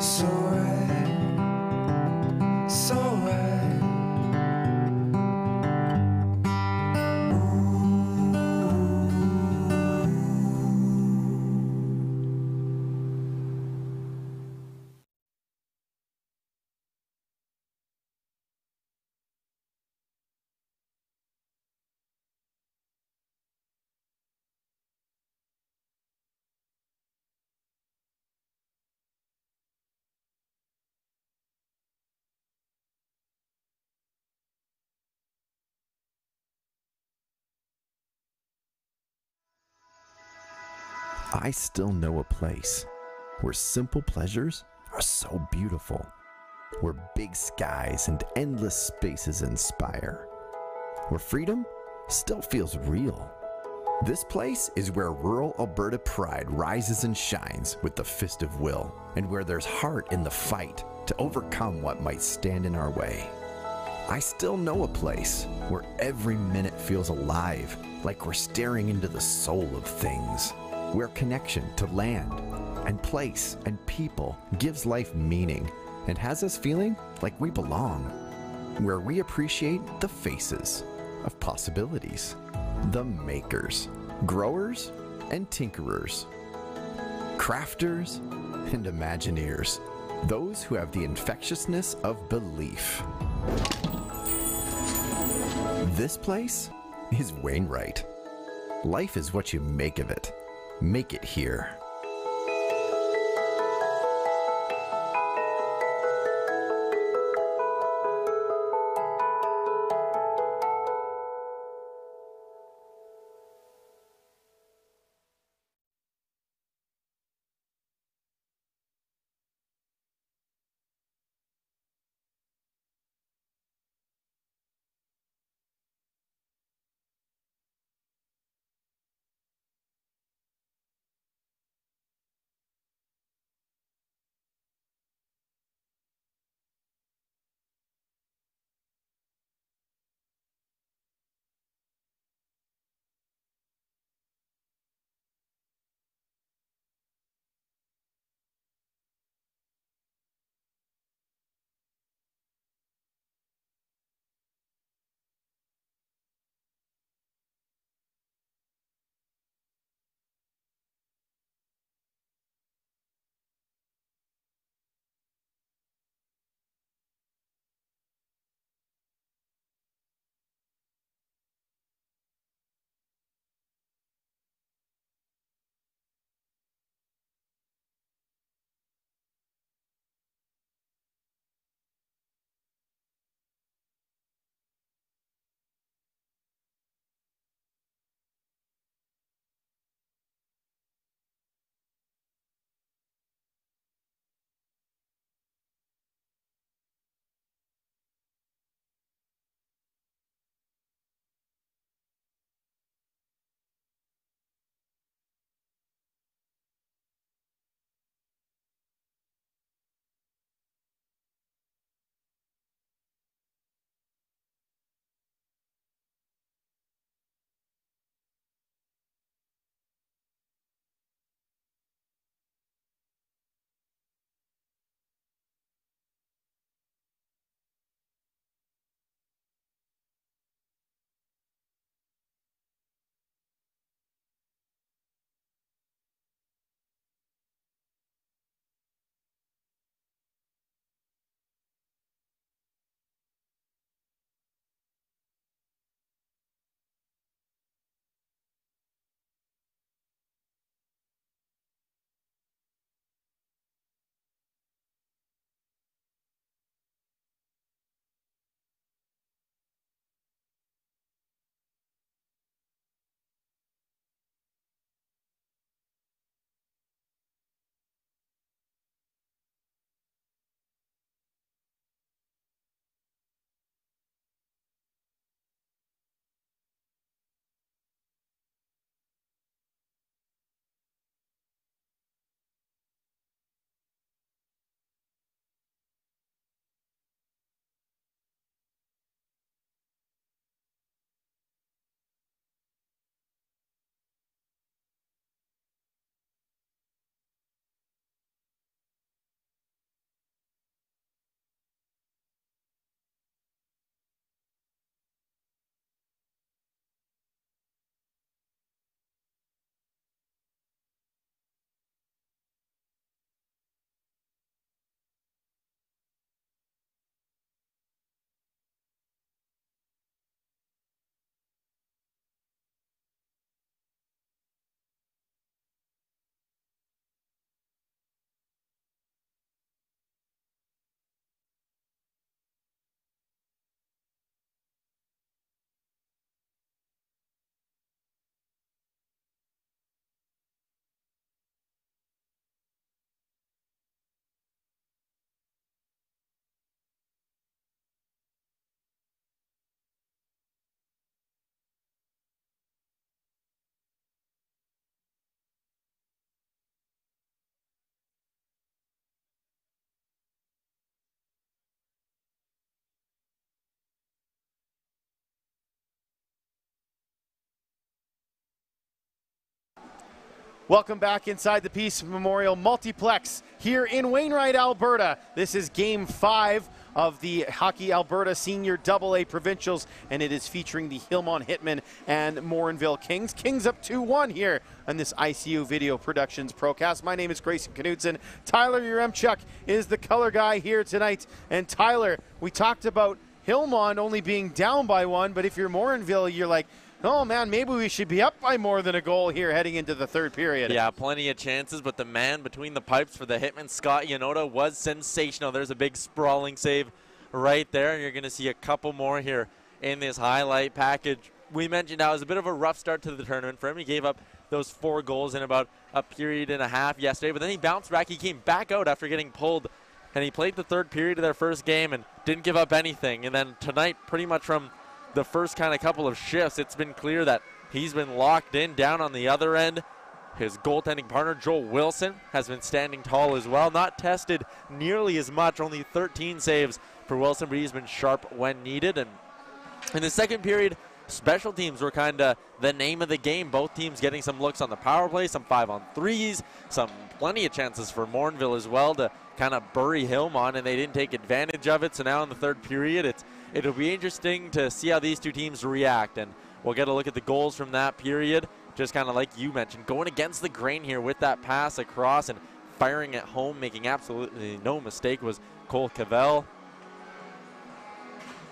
So right. So right. I still know a place where simple pleasures are so beautiful, where big skies and endless spaces inspire, where freedom still feels real. This place is where rural Alberta pride rises and shines with the fist of will, and where there's heart in the fight to overcome what might stand in our way. I still know a place where every minute feels alive, like we're staring into the soul of things, where connection to land and place and people gives life meaning and has us feeling like we belong, where we appreciate the faces of possibilities, the makers, growers and tinkerers, crafters and imagineers, those who have the infectiousness of belief. This place is Wainwright. Life is what you make of it. Make it here. Welcome back inside the Peace Memorial Multiplex here in Wainwright, Alberta. This is Game 5 of the Hockey Alberta Senior AA Provincials, and it is featuring the Hillmond Hitmen and Morinville Kings. Kings up 2-1 here on this ICU Video Productions Procast. My name is Grayson Knudsen. Tyler Uremchuk is the color guy here tonight. And Tyler, we talked about Hillmond only being down by 1, but if you're Morinville, you're like, oh man, maybe we should be up by more than a goal here heading into the third period. Yeah, plenty of chances, but the man between the pipes for the Hitmen, Scott Yanoda, was sensational. There's a big sprawling save right there, and you're going to see a couple more here in this highlight package. We mentioned how it was a bit of a rough start to the tournament for him. He gave up those 4 goals in about a period and a half yesterday, but then he bounced back. He came back out after getting pulled, and he played the third period of their first game and didn't give up anything. And then tonight, pretty much from the first kind of couple of shifts, it's been clear that he's been locked in down on the other end. His goaltending partner, Joel Wilson, has been standing tall as well. Not tested nearly as much, only 13 saves for Wilson, but he's been sharp when needed. And in the second period, special teams were kind of the name of the game. Both teams getting some looks on the power play, some 5-on-3s, some plenty of chances for Morinville as well to kind of bury Hillmond, and they didn't take advantage of it. So now in the third period, it'll be interesting to see how these two teams react, and we'll get a look at the goals from that period. Just kind of like you mentioned, going against the grain here with that pass across and firing at home, making absolutely no mistake, was Cole Cavell.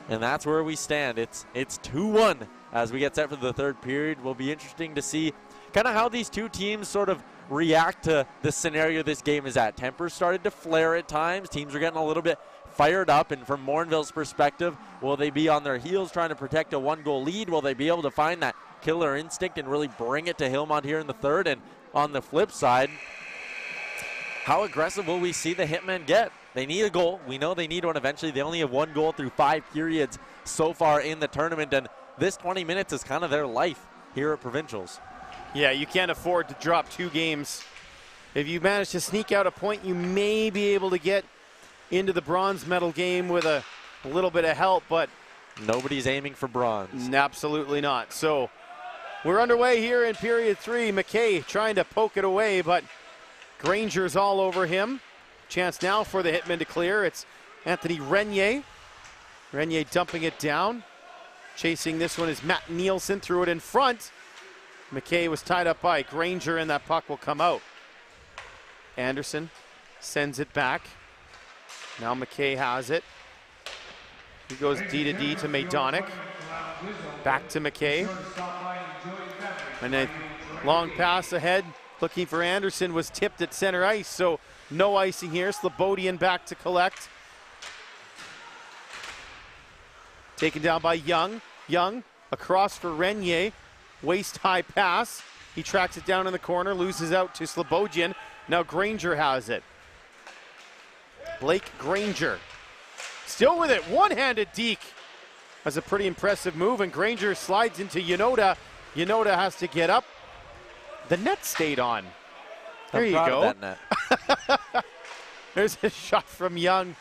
And that's where we stand. It's 2-1 as we get set for the third period. Will be interesting to see kind of how these two teams sort of react to the scenario this game is at. Tempers started to flare at times. Teams are getting a little bit fired up, and from Morinville's perspective, will they be on their heels trying to protect a 1-goal lead? Will they be able to find that killer instinct and really bring it to Hillmond here in the third? And on the flip side, how aggressive will we see the Hitmen get? They need a goal. We know they need one eventually. They only have 1 goal through 5 periods so far in the tournament, and this 20 minutes is kind of their life here at Provincials. Yeah, you can't afford to drop 2 games. If you manage to sneak out a point, you may be able to get into the bronze medal game with a little bit of help, but nobody's aiming for bronze. Absolutely not. So we're underway here in period 3. McKay trying to poke it away, but Granger's all over him. Chance now for the Hitmen to clear. It's Anthony Renier. Renier dumping it down. Chasing this one is Matt Nielsen, threw it in front. McKay was tied up by Granger, and that puck will come out. Anderson sends it back. Now McKay has it. He goes D to D to Maydonic. Back to McKay. And a long pass ahead, looking for Anderson, was tipped at center ice, so no icing here. Slobodian back to collect. Taken down by Young. Young across for Renier. Waist-high pass. He tracks it down in the corner, loses out to Slobodian. Now Granger has it. Blake Granger still with it. One-handed deke. That's a pretty impressive move, and Granger slides into Yanoda. Yanoda has to get up. The net stayed on. There you go. That net. There's a shot from Young.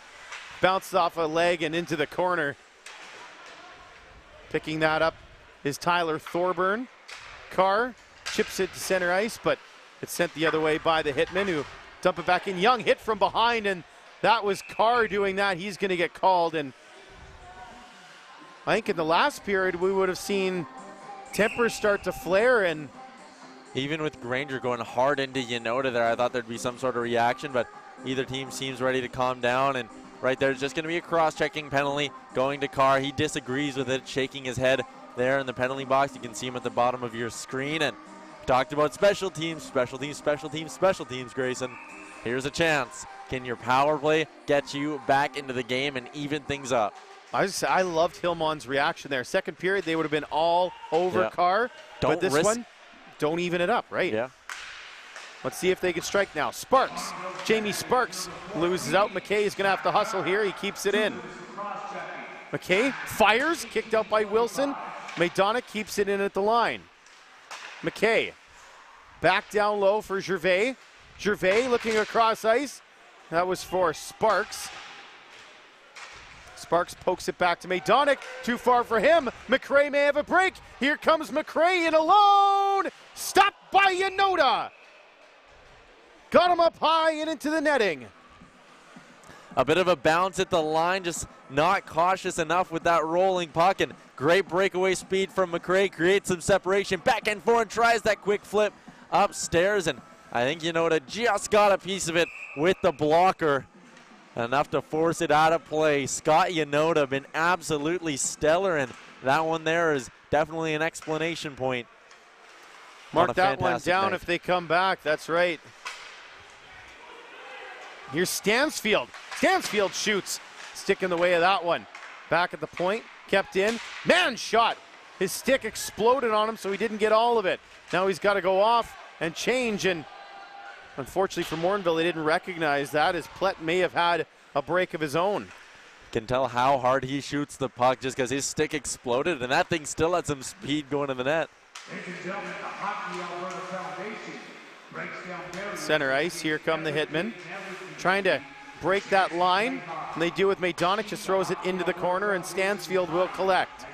Bounced off a leg and into the corner. Picking that up is Tyler Thorburn. Carr chips it to center ice, but it's sent the other way by the Hitmen, who dump it back in. Young hit from behind, and that was Carr doing that. He's going to get called, and I think in the last period we would have seen tempers start to flare, and even with Granger going hard into Yanoda there, I thought there'd be some sort of reaction, but either team seems ready to calm down, and right there's just going to be a cross-checking penalty going to Carr. He disagrees with it, shaking his head there in the penalty box. You can see him at the bottom of your screen, and talked about special teams, Grayson. Here's a chance. Can your power play get you back into the game and even things up? I loved Hillmond's reaction there. Second period, they would have been all over Carr, but this one, don't even it up, right? Yeah. Let's see if they can strike now. Sparks. Jamie Sparks loses out. McKay is going to have to hustle here. He keeps it in. McKay fires, kicked out by Wilson. Maydonic keeps it in at the line. McKay back down low for Gervais. Gervais looking across ice. That was for Sparks. Sparks pokes it back to Maydonic. Too far for him. McRae may have a break. Here comes McRae in alone. Stopped by Yanoda. Got him up high and into the netting. A bit of a bounce at the line, just not cautious enough with that rolling puck, and great breakaway speed from McRae, creates some separation, back and forth, tries that quick flip upstairs, and I think Yanoda just got a piece of it with the blocker, enough to force it out of play. Scott Yanoda been absolutely stellar, and that one there is definitely an explanation point. Mark that one down night. if they come back, that's right. Here's Stansfield. Stansfield shoots. Stick in the way of that one. Back at the point, kept in. Man shot. His stick exploded on him, so he didn't get all of it. Now he's got to go off and change, and unfortunately for Morinville, they didn't recognize that, as Plett may have had a break of his own. Can tell how hard he shoots the puck just because his stick exploded, and that thing still had some speed going to the net. Center ice, here come the Hitmen. Trying to break that line, and they do with Maydonic, just throws it into the corner, and Stansfield will collect.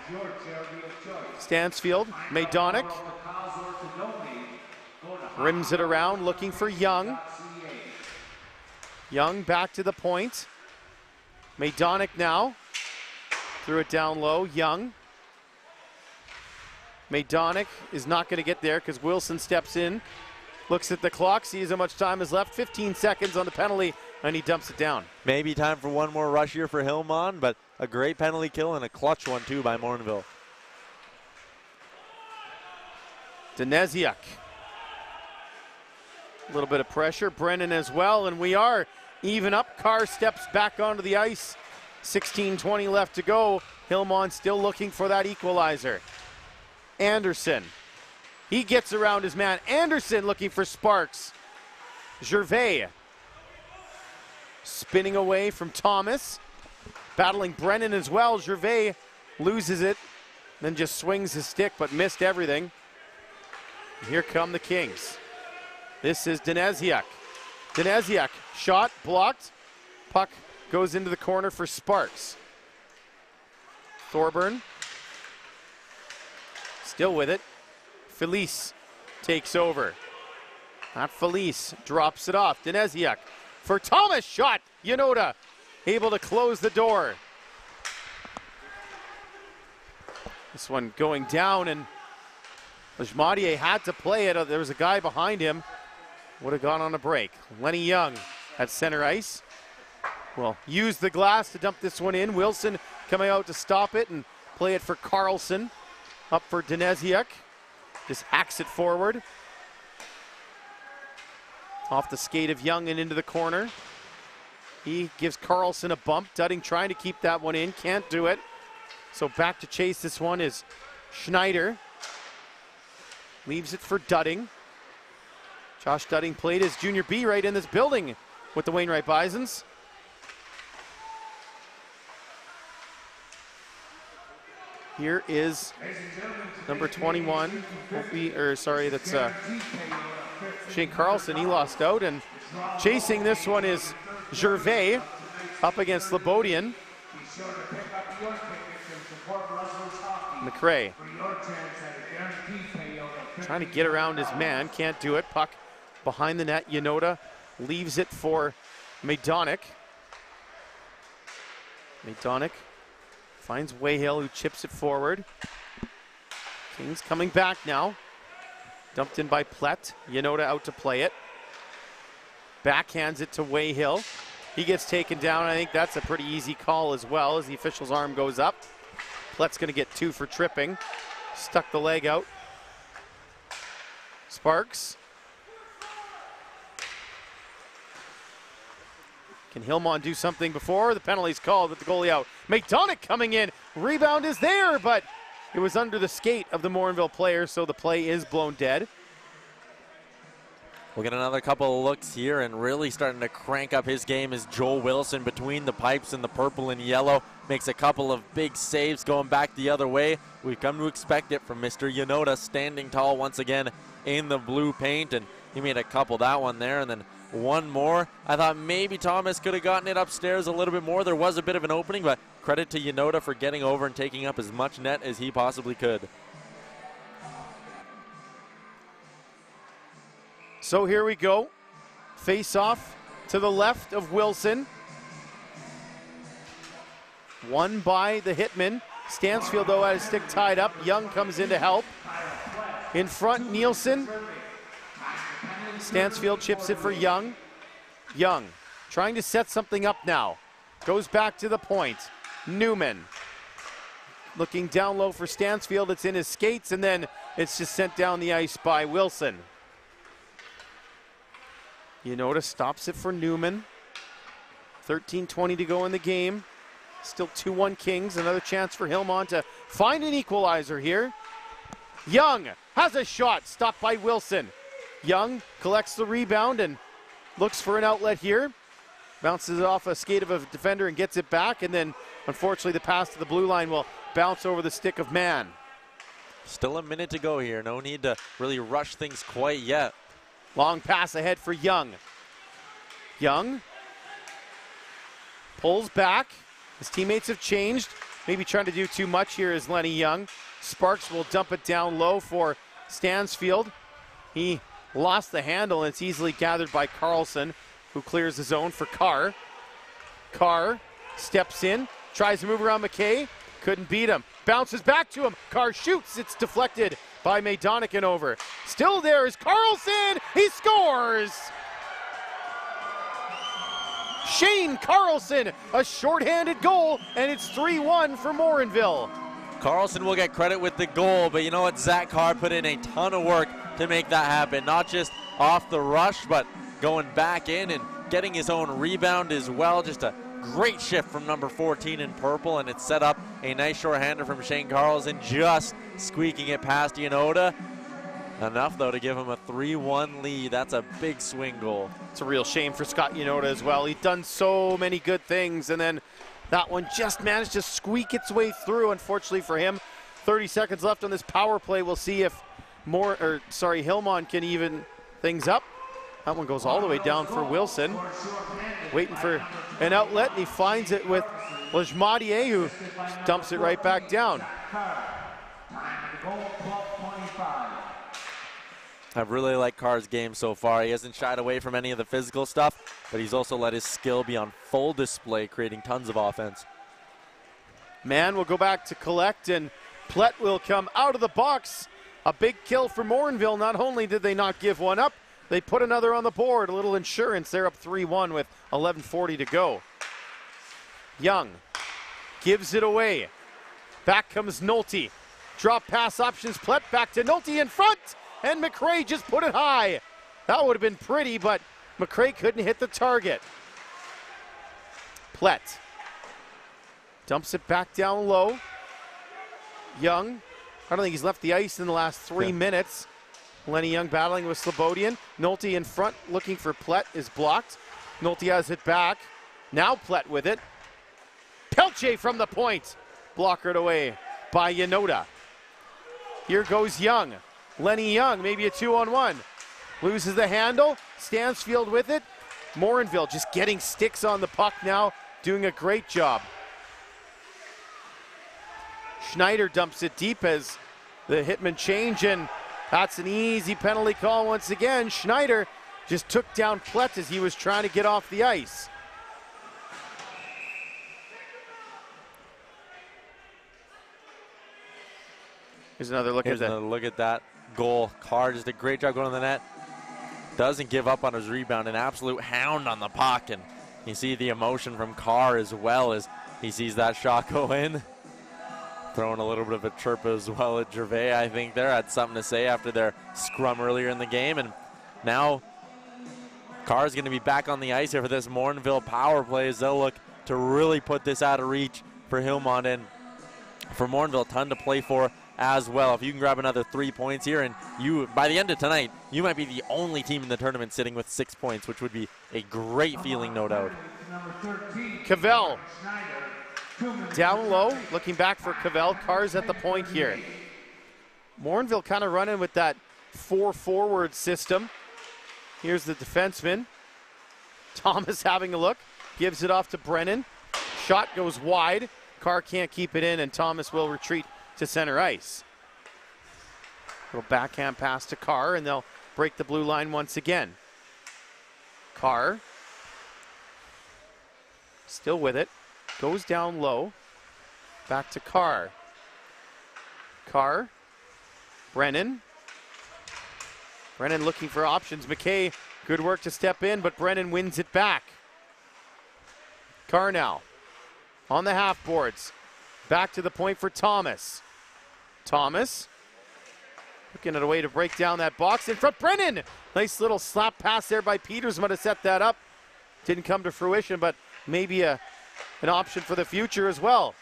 Stansfield, Maydonic, rims it around, looking for Young. Young back to the point. Maydonic now, threw it down low, Young. Maydonic is not going to get there because Wilson steps in, looks at the clock, sees how much time is left, 15 seconds on the penalty, and he dumps it down. Maybe time for one more rush here for Hillmond, but a great penalty kill and a clutch one too by Morinville. Danesiak. A little bit of pressure, Brennan as well, and we are even up. Carr steps back onto the ice. 16:20 left to go. Hillmond still looking for that equalizer. Anderson. He gets around his man. Anderson looking for Sparks. Gervais. Spinning away from Thomas. Battling Brennan as well. Gervais loses it. Then just swings his stick but missed everything. Here come the Kings. This is Danesiak. Danesiak, shot, blocked. Puck goes into the corner for Sparks. Thorburn. Still with it. Felice takes over. Not Felice, drops it off. Danesiak for Thomas, shot. Yanoda able to close the door. This one going down, and Lejmadier had to play it. There was a guy behind him. Would have gone on a break. Lenny Young at center ice. Will use the glass to dump this one in. Wilson coming out to stop it and play it for Carlson. Up for Danesiak. Just hacks it forward. Off the skate of Young and into the corner. He gives Carlson a bump. Dudding trying to keep that one in. Can't do it. So back to chase this one is Schneider. Leaves it for Dudding. Josh Dudding played his junior B right in this building with the Wainwright Bisons. Here is number 21. That's Shane Carlson. He lost out, and chasing this one is Gervais up against Lebodian. McRae trying to get around his man, can't do it. Puck behind the net. Yanoda leaves it for Maydonic. Maydonic finds Wayhill, who chips it forward. Kings coming back now. Dumped in by Plett. Yanoda out to play it. Backhands it to Wayhill. He gets taken down. I think that's a pretty easy call as well, as the official's arm goes up. Plett's going to get 2 for tripping. Stuck the leg out. Sparks. Can Hillmond do something before the penalty's called with the goalie out? Maydonic coming in. Rebound is there, but it was under the skate of the Morinville player, so the play is blown dead. We'll get another couple of looks here, and really starting to crank up his game is Joel Wilson between the pipes in the purple and yellow. Makes a couple of big saves going back the other way. We've come to expect it from Mr. Yanoda, standing tall once again in the blue paint, and he made a couple. That one there, and then one more. I thought maybe Thomas could have gotten it upstairs a little bit more. There was a bit of an opening, but credit to Yanoda for getting over and taking up as much net as he possibly could. So here we go. Face off to the left of Wilson. Won by the Hitman. Stansfield, though, had his stick tied up. Young comes in to help. In front, Nielsen. Stansfield chips it for Young. Young trying to set something up now. Goes back to the point. Newman looking down low for Stansfield. It's in his skates, and then it's just sent down the ice by Wilson. Yanoda stops it for Newman. 13:20 to go in the game. Still 2-1 Kings. Another chance for Hillmond to find an equalizer here. Young has a shot, stopped by Wilson. Young collects the rebound and looks for an outlet here. Bounces it off a skate of a defender and gets it back, and then unfortunately the pass to the blue line will bounce over the stick of Mann. Still a minute to go here. No need to really rush things quite yet. Long pass ahead for Young. Young pulls back. His teammates have changed. Maybe trying to do too much here is Lenny Young. Sparks will dump it down low for Stansfield. He lost the handle, and it's easily gathered by Carlson, who clears the zone for Carr. Carr steps in, tries to move around McKay. Couldn't beat him. Bounces back to him. Carr shoots. It's deflected by Maydonican over. Still there is Carlson. He scores! Shane Carlson, a shorthanded goal, and it's 3-1 for Morinville. Carlson will get credit with the goal, but you know what? Zach Carr put in a ton of work to make that happen. Not just off the rush, but going back in and getting his own rebound as well. Just a great shift from number 14 in purple, and it set up a nice shorthander from Shane Carlson, just squeaking it past Yanoda. Enough, though, to give him a 3-1 lead. That's a big swing goal. It's a real shame for Scott Yanoda as well. He'd done so many good things, and then that one just managed to squeak its way through, unfortunately for him. 30 seconds left on this power play. We'll see if Hillmond can even things up. That one goes all the way down for Wilson. Waiting for an outlet, and he finds it with Lejmadier, who dumps it right back down. I've really liked Carr's game so far. He hasn't shied away from any of the physical stuff, but he's also let his skill be on full display, creating tons of offense. Mann will go back to collect, and Plett will come out of the box. A big kill for Morinville. Not only did they not give one up, they put another on the board. A little insurance. They're up 3-1 with 11:40 to go. Young gives it away. Back comes Nolte. Drop pass options. Plett back to Nolte in front. And McRae just put it high. That would have been pretty, but McRae couldn't hit the target. Plett dumps it back down low. Young, I don't think he's left the ice in the last 3 minutes. Lenny Young battling with Slobodian. Nolte in front looking for Plett is blocked. Nolte has it back. Now Plett with it. Pelche from the point. Blockered away by Yanoda. Here goes Young. Lenny Young, maybe a 2-on-1. Loses the handle. Stansfield with it. Morinville just getting sticks on the puck now, doing a great job. Schneider dumps it deep as the Hitman change, and that's an easy penalty call once again. Schneider just took down Plett as he was trying to get off the ice. Here's another look at that. Another look at that goal. Carr just did a great job going to the net. Doesn't give up on his rebound. An absolute hound on the puck. And you see the emotion from Carr as well as he sees that shot go in. Throwing a little bit of a chirp as well at Gervais, I think there. Had something to say after their scrum earlier in the game. And now Carr's going to be back on the ice here for this Morinville power play as they'll look to really put this out of reach for Hillmond. And for Morinville, a ton to play for as well. If you can grab another 3 points here, and you, by the end of tonight, you might be the only team in the tournament sitting with 6 points, which would be a great feeling, no doubt. Cavell down low, looking back for Cavell. Carr's at the point here. Morinville kind of running with that 4-forward system. Here's the defenseman. Thomas having a look, gives it off to Brennan. Shot goes wide. Carr can't keep it in, and Thomas will retreat to center ice. Little backhand pass to Carr, and they'll break the blue line once again. Carr. Still with it. Goes down low. Back to Carr. Carr. Brennan. Brennan looking for options. McKay, good work to step in, but Brennan wins it back. Carr now on the half boards. Back to the point for Thomas. Thomas looking at a way to break down that box in front. Brennan! Nice little slap pass there by Peters. Might have set that up. Didn't come to fruition, but maybe an option for the future as well.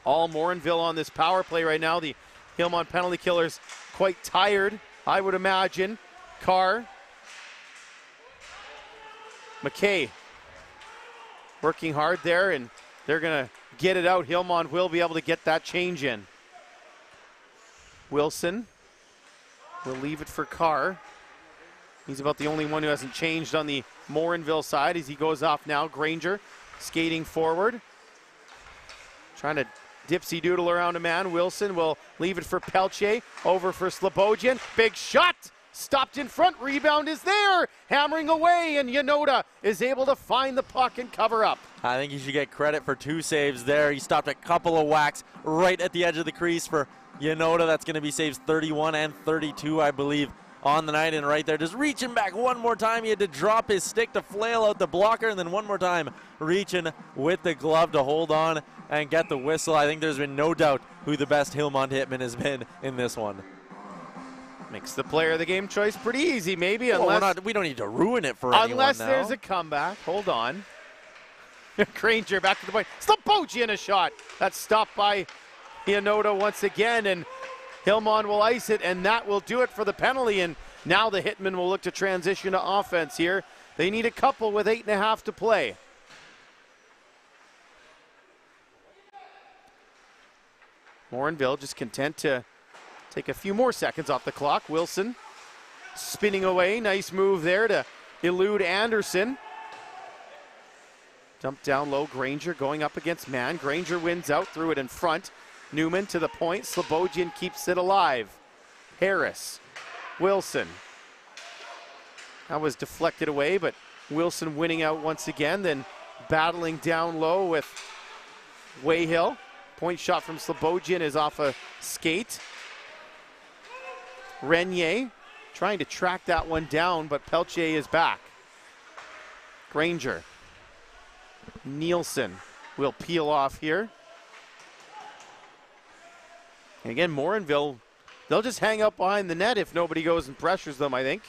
All Morinville on this power play right now. The Hillmond penalty killers quite tired, I would imagine. Carr. McKay working hard there, and they're going to get it out. Hillmond will be able to get that change in. Wilson will leave it for Carr. He's about the only one who hasn't changed on the Morinville side as he goes off now. Granger skating forward. Trying to dipsy doodle around a man. Wilson will leave it for Pelche. Over for Slobodian. Big shot! Stopped in front. Rebound is there. Hammering away, and Yanoda is able to find the puck and cover up. I think he should get credit for 2 saves there. He stopped a couple of whacks right at the edge of the crease for Yanoda. That's going to be saves 31 and 32, I believe, on the night. And right there, just reaching back one more time. He had to drop his stick to flail out the blocker, and then one more time reaching with the glove to hold on and get the whistle. I think there's been no doubt who the best Hillmond hitman has been in this one. Makes the player of the game choice pretty easy, maybe, unless we don't need to ruin it for anyone unless now. There's a comeback. Hold on. Granger back to the point. Slobodian a shot. That's stopped by Yanoda once again, and Hillmond will ice it, and that will do it for the penalty. And now the hitman will look to transition to offense here. They need a couple with 8.5 to play. Morinville just content to take a few more seconds off the clock. Wilson spinning away. Nice move there to elude Anderson. Dump down low. Granger going up against man. Granger wins out, threw it in front. Newman to the point. Slobodian keeps it alive. Harris. Wilson. That was deflected away, but Wilson winning out once again. Then battling down low with Wayhill. Point shot from Slobodian is off a skate. Renier trying to track that one down, but Pelche is back. Granger. Nielsen will peel off here. And again, Morinville, they'll just hang up behind the net if nobody goes and pressures them, I think.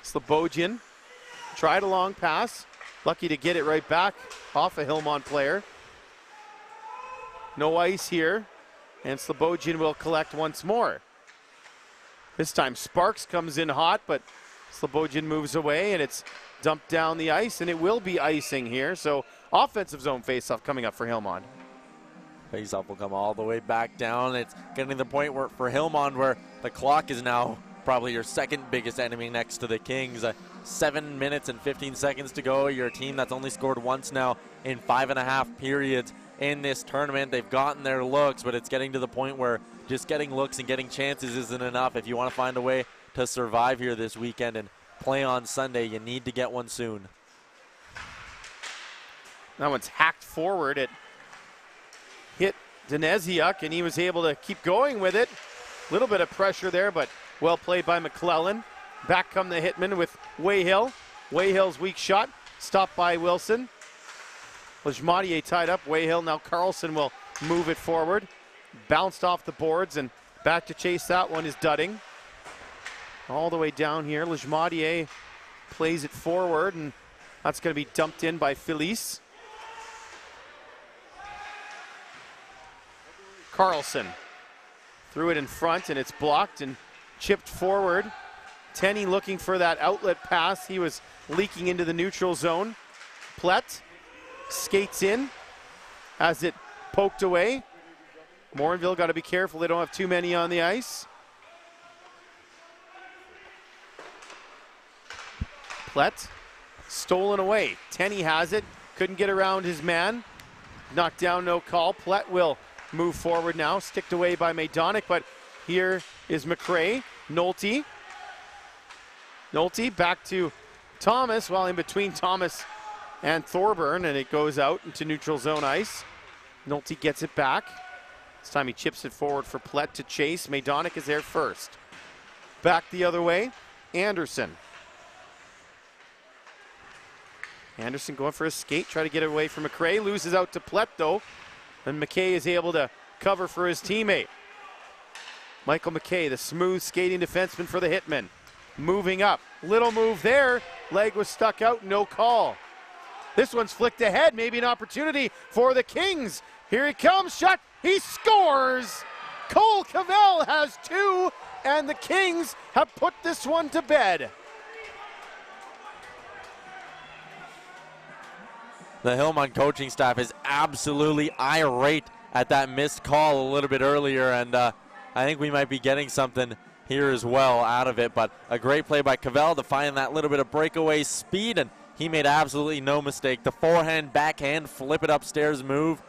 Slobodian tried a long pass. Lucky to get it right back off a Hillmond player. No ice here, and Slobodian will collect once more. This time Sparks comes in hot, but Slobodian moves away, and it's dumped down the ice, and it will be icing here. So offensive zone faceoff coming up for Hillmond. Faceoff will come all the way back down. It's getting to the point where for Hillmond where the clock is now probably your second biggest enemy next to the Kings. 7 minutes and 15 seconds to go. You're a team that's only scored once now in 5.5 periods in this tournament. They've gotten their looks, but it's getting to the point where just getting looks and getting chances isn't enough. If you want to find a way to survive here this weekend and play on Sunday, you need to get one soon. That one's hacked forward. It hit Daneziuk, and he was able to keep going with it. A little bit of pressure there, but well played by McClellan. Back come the hitman with Wayhill. Wayhill's weak shot, stopped by Wilson. Lejmadier tied up. Wayhill, now Carlson will move it forward. Bounced off the boards, and back to chase that one is Dudding. All the way down here, Lejmadier plays it forward, and that's going to be dumped in by Felice. Carlson threw it in front, and it's blocked and chipped forward. Tenney looking for that outlet pass. He was leaking into the neutral zone. Plett skates in as it poked away. Morinville got to be careful they don't have too many on the ice. Plett stolen away. Tenney has it. Couldn't get around his man. Knocked down, no call. Plett will move forward now. Sticked away by Maydonic, but here is McRae. Nolte Nolte back to Thomas, while in between Thomas and Thorburn, and it goes out into neutral zone ice. Nolte gets it back. This time he chips it forward for Plett to chase. Maydonic is there first. Back the other way, Anderson. Anderson going for a skate, try to get away from McRae, loses out to Plett though, and McKay is able to cover for his teammate. Michael McKay, the smooth skating defenseman for the Hitmen. Moving up, little move there, leg was stuck out, no call. This one's flicked ahead, maybe an opportunity for the Kings. Here he comes, shot, he scores! Cole Cavell has 2, and the Kings have put this one to bed. The Hillmond coaching staff is absolutely irate at that missed call a little bit earlier, and I think we might be getting something here as well out of it. But a great play by Cavell to find that little bit of breakaway speed, and he made absolutely no mistake. The forehand, backhand, flip it upstairs move.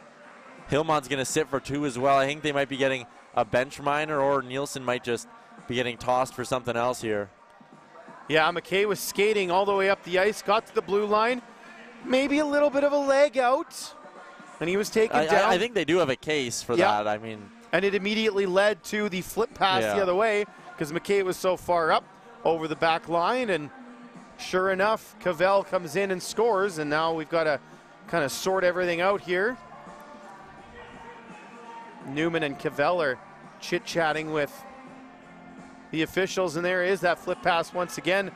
Hillmond's going to sit for 2 as well. I think they might be getting a bench minor, or Nielsen might just be getting tossed for something else here. Yeah, McKay was skating all the way up the ice, got to the blue line. Maybe a little bit of a leg out, and he was taken down. I think they do have a case for that. I mean, and it immediately led to the flip pass the other way because McKay was so far up over the back line, and sure enough, Cavell comes in and scores, and now we've got to kind of sort everything out here. Newman and Cavell are chit-chatting with the officials, and there is that flip pass once again.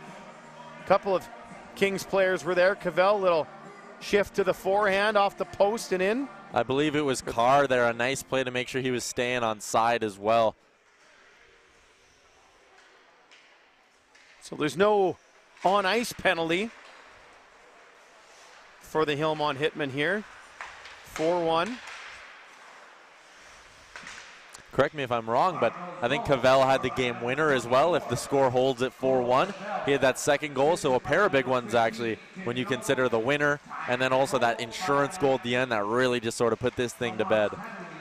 A couple of Kings players were there. Cavell, little shift to the forehand off the post and in. I believe it was Carr there. A nice play to make sure he was staying on side as well. So there's no on-ice penalty for the Hillmond Hitmen here. 4-1. Correct me if I'm wrong, but I think Cavell had the game winner as well if the score holds at 4-1. He had that second goal, so a pair of big ones actually when you consider the winner and then also that insurance goal at the end that really just sort of put this thing to bed.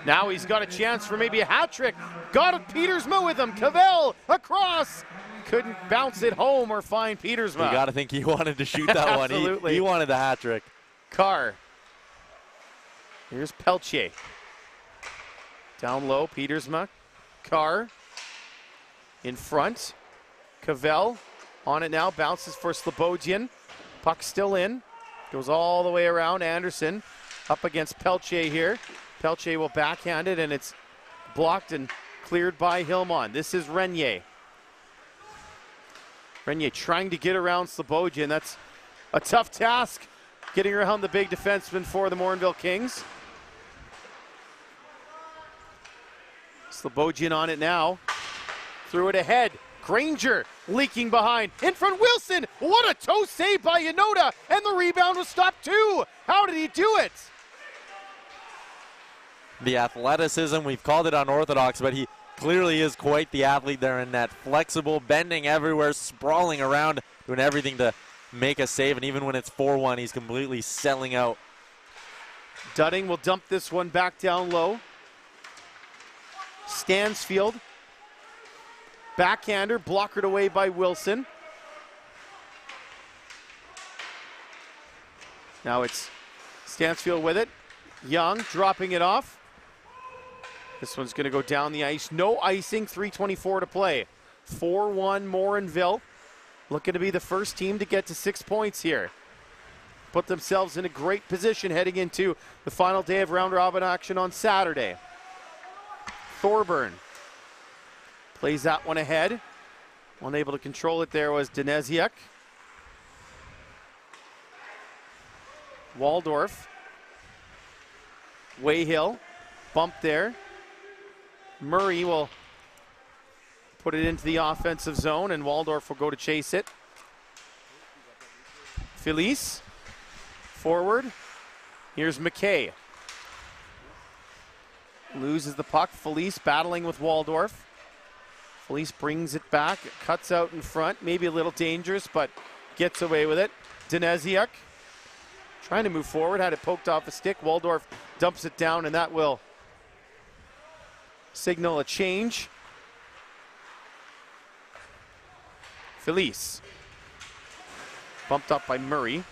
Now he's got a chance for maybe a hat trick. Got it, Petersma with him. Cavell across. Couldn't bounce it home or find Petersma. You got to think he wanted to shoot that one. He wanted the hat trick. Carr. Here's Peltier. Down low, Petersma. Carr in front. Cavell on it now, bounces for Slobodian. Puck still in. Goes all the way around. Anderson up against Peltier here. Peltier will backhand it, and it's blocked and cleared by Hillmond. This is Renier. Renier trying to get around Slobodian. That's a tough task, getting around the big defenseman for the Morinville Kings. Slobodian on it now. Threw it ahead. Granger leaking behind. In front, Wilson. What a toe save by Yanoda. And the rebound was stopped too. How did he do it? The athleticism, we've called it unorthodox, but he clearly is quite the athlete there in net. Flexible, bending everywhere, sprawling around, doing everything to make a save. And even when it's 4-1, he's completely selling out. Dudding will dump this one back down low. Stansfield, backhander, blockered away by Wilson. Now it's Stansfield with it. Young dropping it off. This one's going to go down the ice. No icing, 3:24 to play. 4-1 Morinville. Looking to be the first team to get to 6 points here. Put themselves in a great position heading into the final day of round robin action on Saturday. Thorburn plays that one ahead. Unable to control it there was Deneziak. Waldorf. Wayhill. Bump there. Murray will put it into the offensive zone, and Waldorf will go to chase it. Felice. Forward. Here's McKay. Loses the puck. Felice battling with Waldorf. Felice brings it back. It cuts out in front. Maybe a little dangerous, but gets away with it. Deneziak trying to move forward. Had it poked off a stick. Waldorf dumps it down, and that will signal a change. Felice Bumped up by Murray.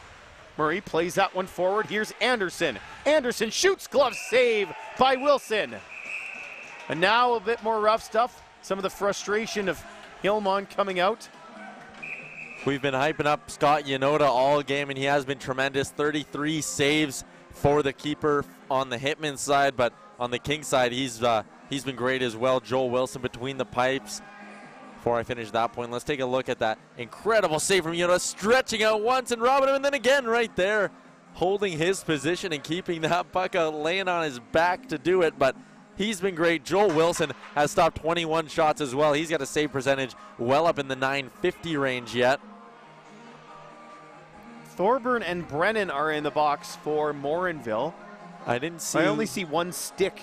Murray plays that one forward. Here's Anderson. Anderson shoots, glove save by Wilson. And now a bit more rough stuff. Some of the frustration of Hillmond coming out. We've been hyping up Scott Yanoda all game, and he has been tremendous. 33 saves for the keeper on the Hitman side, but on the King side, he's been great as well. Joel Wilson between the pipes. Before I finish that point, let's take a look at that incredible save from Yanoda, stretching out once and robbing him, and then again right there, holding his position and keeping that puck out, laying on his back to do it, but he's been great. Joel Wilson has stopped 21 shots as well. He's got a save percentage well up in the .950 range yet. Thorburn and Brennan are in the box for Morinville. I didn't see. I only see one stick.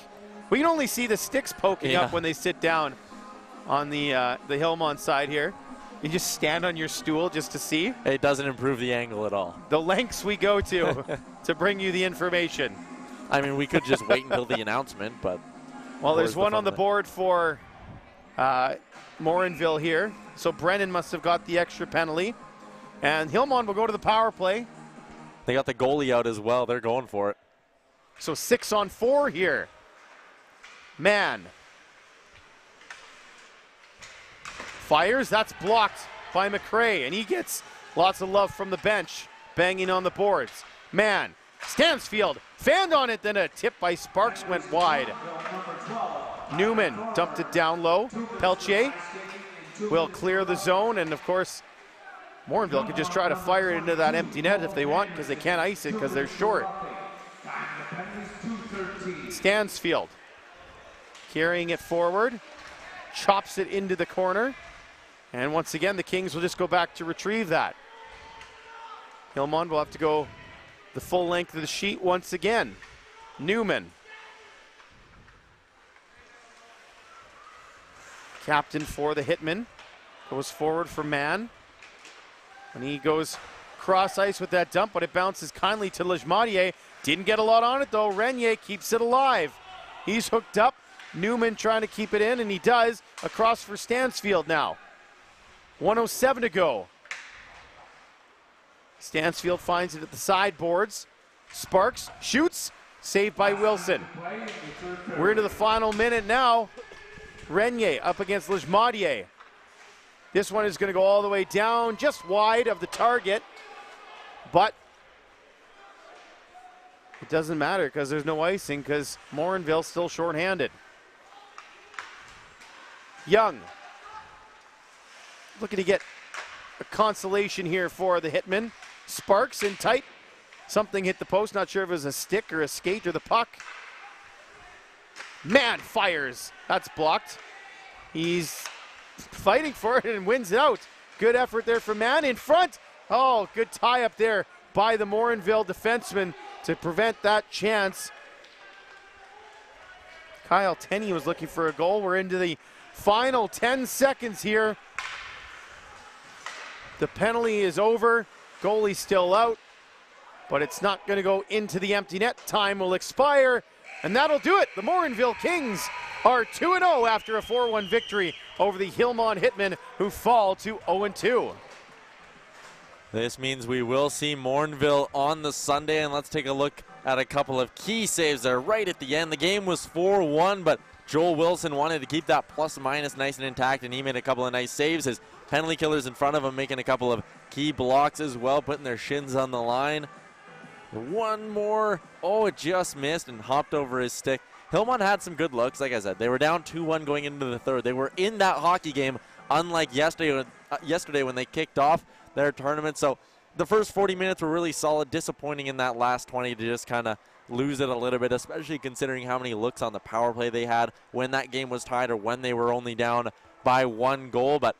We can only see the sticks poking up when they sit down on the Hillmond side here. You just stand on your stool just to see. It doesn't improve the angle at all. The lengths we go to to bring you the information. I mean, we could just wait until the announcement, but. Well, there's one on the board for Morinville here. So Brennan must have got the extra penalty. And Hillmond will go to the power play. They got the goalie out as well. They're going for it. So 6-on-4 here. Man. Fires, that's blocked by McRae, and he gets lots of love from the bench, banging on the boards. Man, Stansfield fanned on it, then a tip by Sparks went wide. Newman dumped it down low. Peltier will clear the zone, and of course, Morinville could just try to fire it into that empty net if they want, because they can't ice it because they're short. Stansfield carrying it forward, chops it into the corner, and once again the Kings will just go back to retrieve that. Hillmond will have to go the full length of the sheet once again. Newman, captain for the Hitmen, goes forward for Mann. And he goes cross ice with that dump, but it bounces kindly to Lejmadier. Didn't get a lot on it though. Renier keeps it alive. He's hooked up. Newman trying to keep it in, and he does. Across for Stansfield now. 1:07 to go. Stansfield finds it at the sideboards. Sparks shoots. Saved by Wilson. We're into the final minute now. Renier up against Lejmadier. This one is going to go all the way down, just wide of the target. But it doesn't matter because there's no icing because Morinville's still shorthanded. Young looking to get a consolation here for the Hitmen. Sparks in tight. Something hit the post. Not sure if it was a stick or a skate or the puck. Man fires. That's blocked. He's fighting for it and wins it out. Good effort there from Mann in front. Oh, good tie up there by the Morinville defenseman to prevent that chance. Kyle Tenney was looking for a goal. We're into the final 10 seconds here. The penalty is over. Goalie still out, but it's not going to go into the empty net. Time will expire, and that'll do it. The Morinville Kings are 2-0 after a 4-1 victory over the Hillmond Hitmen, who fall to 0-2. This means we will see Morinville on the Sunday, and let's take a look at a couple of key saves there right at the end. The game was 4-1, but Joel Wilson wanted to keep that plus-minus nice and intact, and he made a couple of nice saves. His penalty killers in front of him making a couple of key blocks as well, putting their shins on the line. One more. Oh, it just missed and hopped over his stick. Hillmond had some good looks, like I said. They were down 2-1 going into the third. They were in that hockey game, unlike yesterday when they kicked off their tournament. So the first 40 minutes were really solid, disappointing in that last 20 to just kind of lose it a little bit, especially considering how many looks on the power play they had when that game was tied or when they were only down by 1 goal. But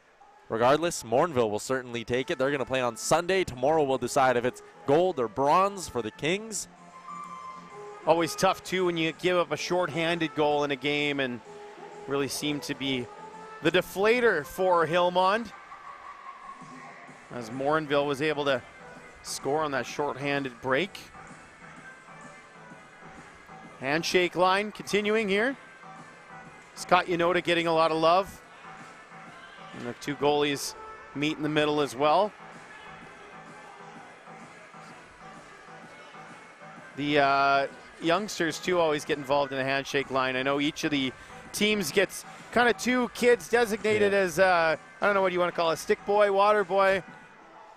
regardless, Morinville will certainly take it. They're going to play on Sunday. Tomorrow we'll decide if it's gold or bronze for the Kings. Always tough, too, when you give up a shorthanded goal in a game, and really seemed to be the deflator for Hillmond, as Morinville was able to score on that shorthanded break. Handshake line continuing here. Scott Yanoda getting a lot of love. And the two goalies meet in the middle as well. The youngsters, too, always get involved in the handshake line. I know each of the teams gets kind of 2 kids designated as, I don't know what you want to call it, stick boy, water boy,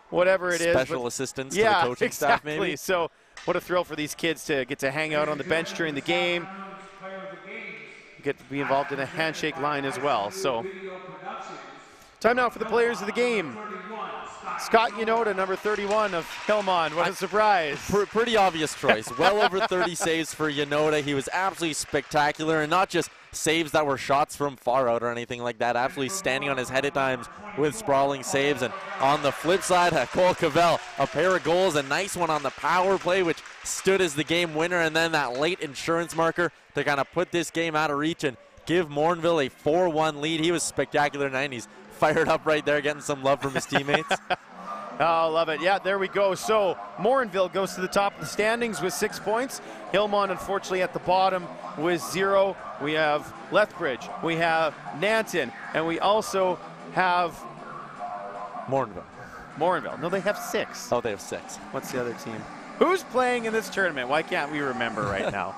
whatever it is. Special assistants to the coaching staff, maybe. So what a thrill for these kids to get to hang out on the bench during the game, get to be involved in a handshake line as well. So time now for the players of the game. Scott Yanoda, number 31 of Hillmond. What a surprise. Pretty obvious choice. Well over 30 saves for Yanoda. He was absolutely spectacular, and not just saves that were shots from far out or anything like that. Absolutely standing on his head at times with sprawling saves. And on the flip side, Cole Cavell, a pair of goals, a nice one on the power play, which stood as the game winner, and then that late insurance marker to kind of put this game out of reach and give Morinville a 4-1 lead. He was spectacular tonight, and he's fired up right there, getting some love from his teammates. Oh, love it. Yeah, there we go. So Morinville goes to the top of the standings with 6 points. Hillmond, unfortunately, at the bottom with 0. We have Lethbridge, we have Nanton, and we also have Morinville. No, they have 6. Oh, they have 6. What's the other team? Who's playing in this tournament? Why can't we remember right now?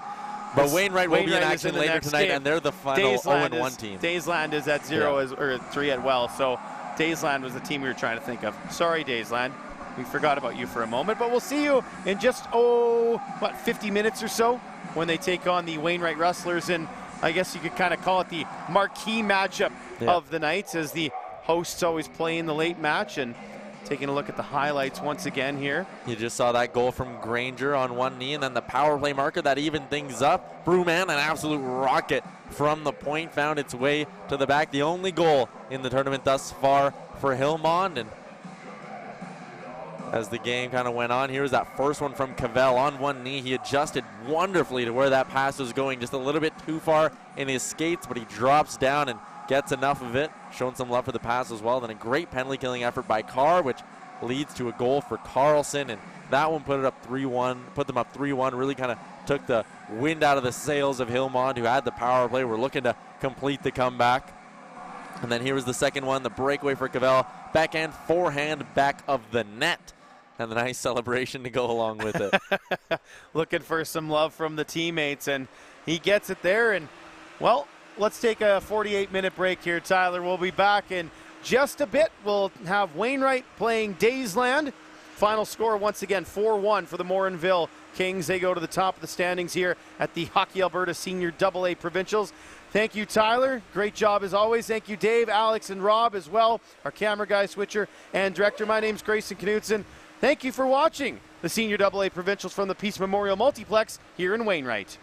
But Wainwright will be in Wainwright action later tonight, game. and they're the final 0-1 team. Daysland is at 0 or 3 at well, so Daysland was the team we were trying to think of. Sorry, Daysland. We forgot about you for a moment, but we'll see you in just, 50 minutes or so when they take on the Wainwright Rustlers, and I guess you could kind of call it the marquee matchup of the night, as the hosts always play in the late match. And taking a look at the highlights once again here. You just saw that goal from Granger on one knee, and then the power play marker that evened things up. Brewman, an absolute rocket from the point, found its way to the back. The only goal in the tournament thus far for Hillmond. And as the game kind of went on, here was that first one from Cavell on one knee. He adjusted wonderfully to where that pass was going, just a little bit too far in his skates, but he drops down and gets enough of it, showing some love for the pass as well. Then a great penalty killing effort by Carr, which leads to a goal for Carlson, and that one put them up 3-1, really kind of took the wind out of the sails of Hillmond, who had the power play. We're looking to complete the comeback. And then here was the second one, the breakaway for Cavell, backhand, forehand, back of the net, and the nice celebration to go along with it. Looking for some love from the teammates, and he gets it there. And, well, let's take a 48-minute break here, Tyler. We'll be back in just a bit. We'll have Wainwright playing Daysland. Final score, once again, 4-1 for the Morinville Kings. They go to the top of the standings here at the Hockey Alberta Senior AA Provincials. Thank you, Tyler. Great job as always. Thank you, Dave, Alex, and Rob as well, our camera guy, switcher, and director. My name's Grayson Knudsen. Thank you for watching the Senior AA Provincials from the Peace Memorial Multiplex here in Wainwright.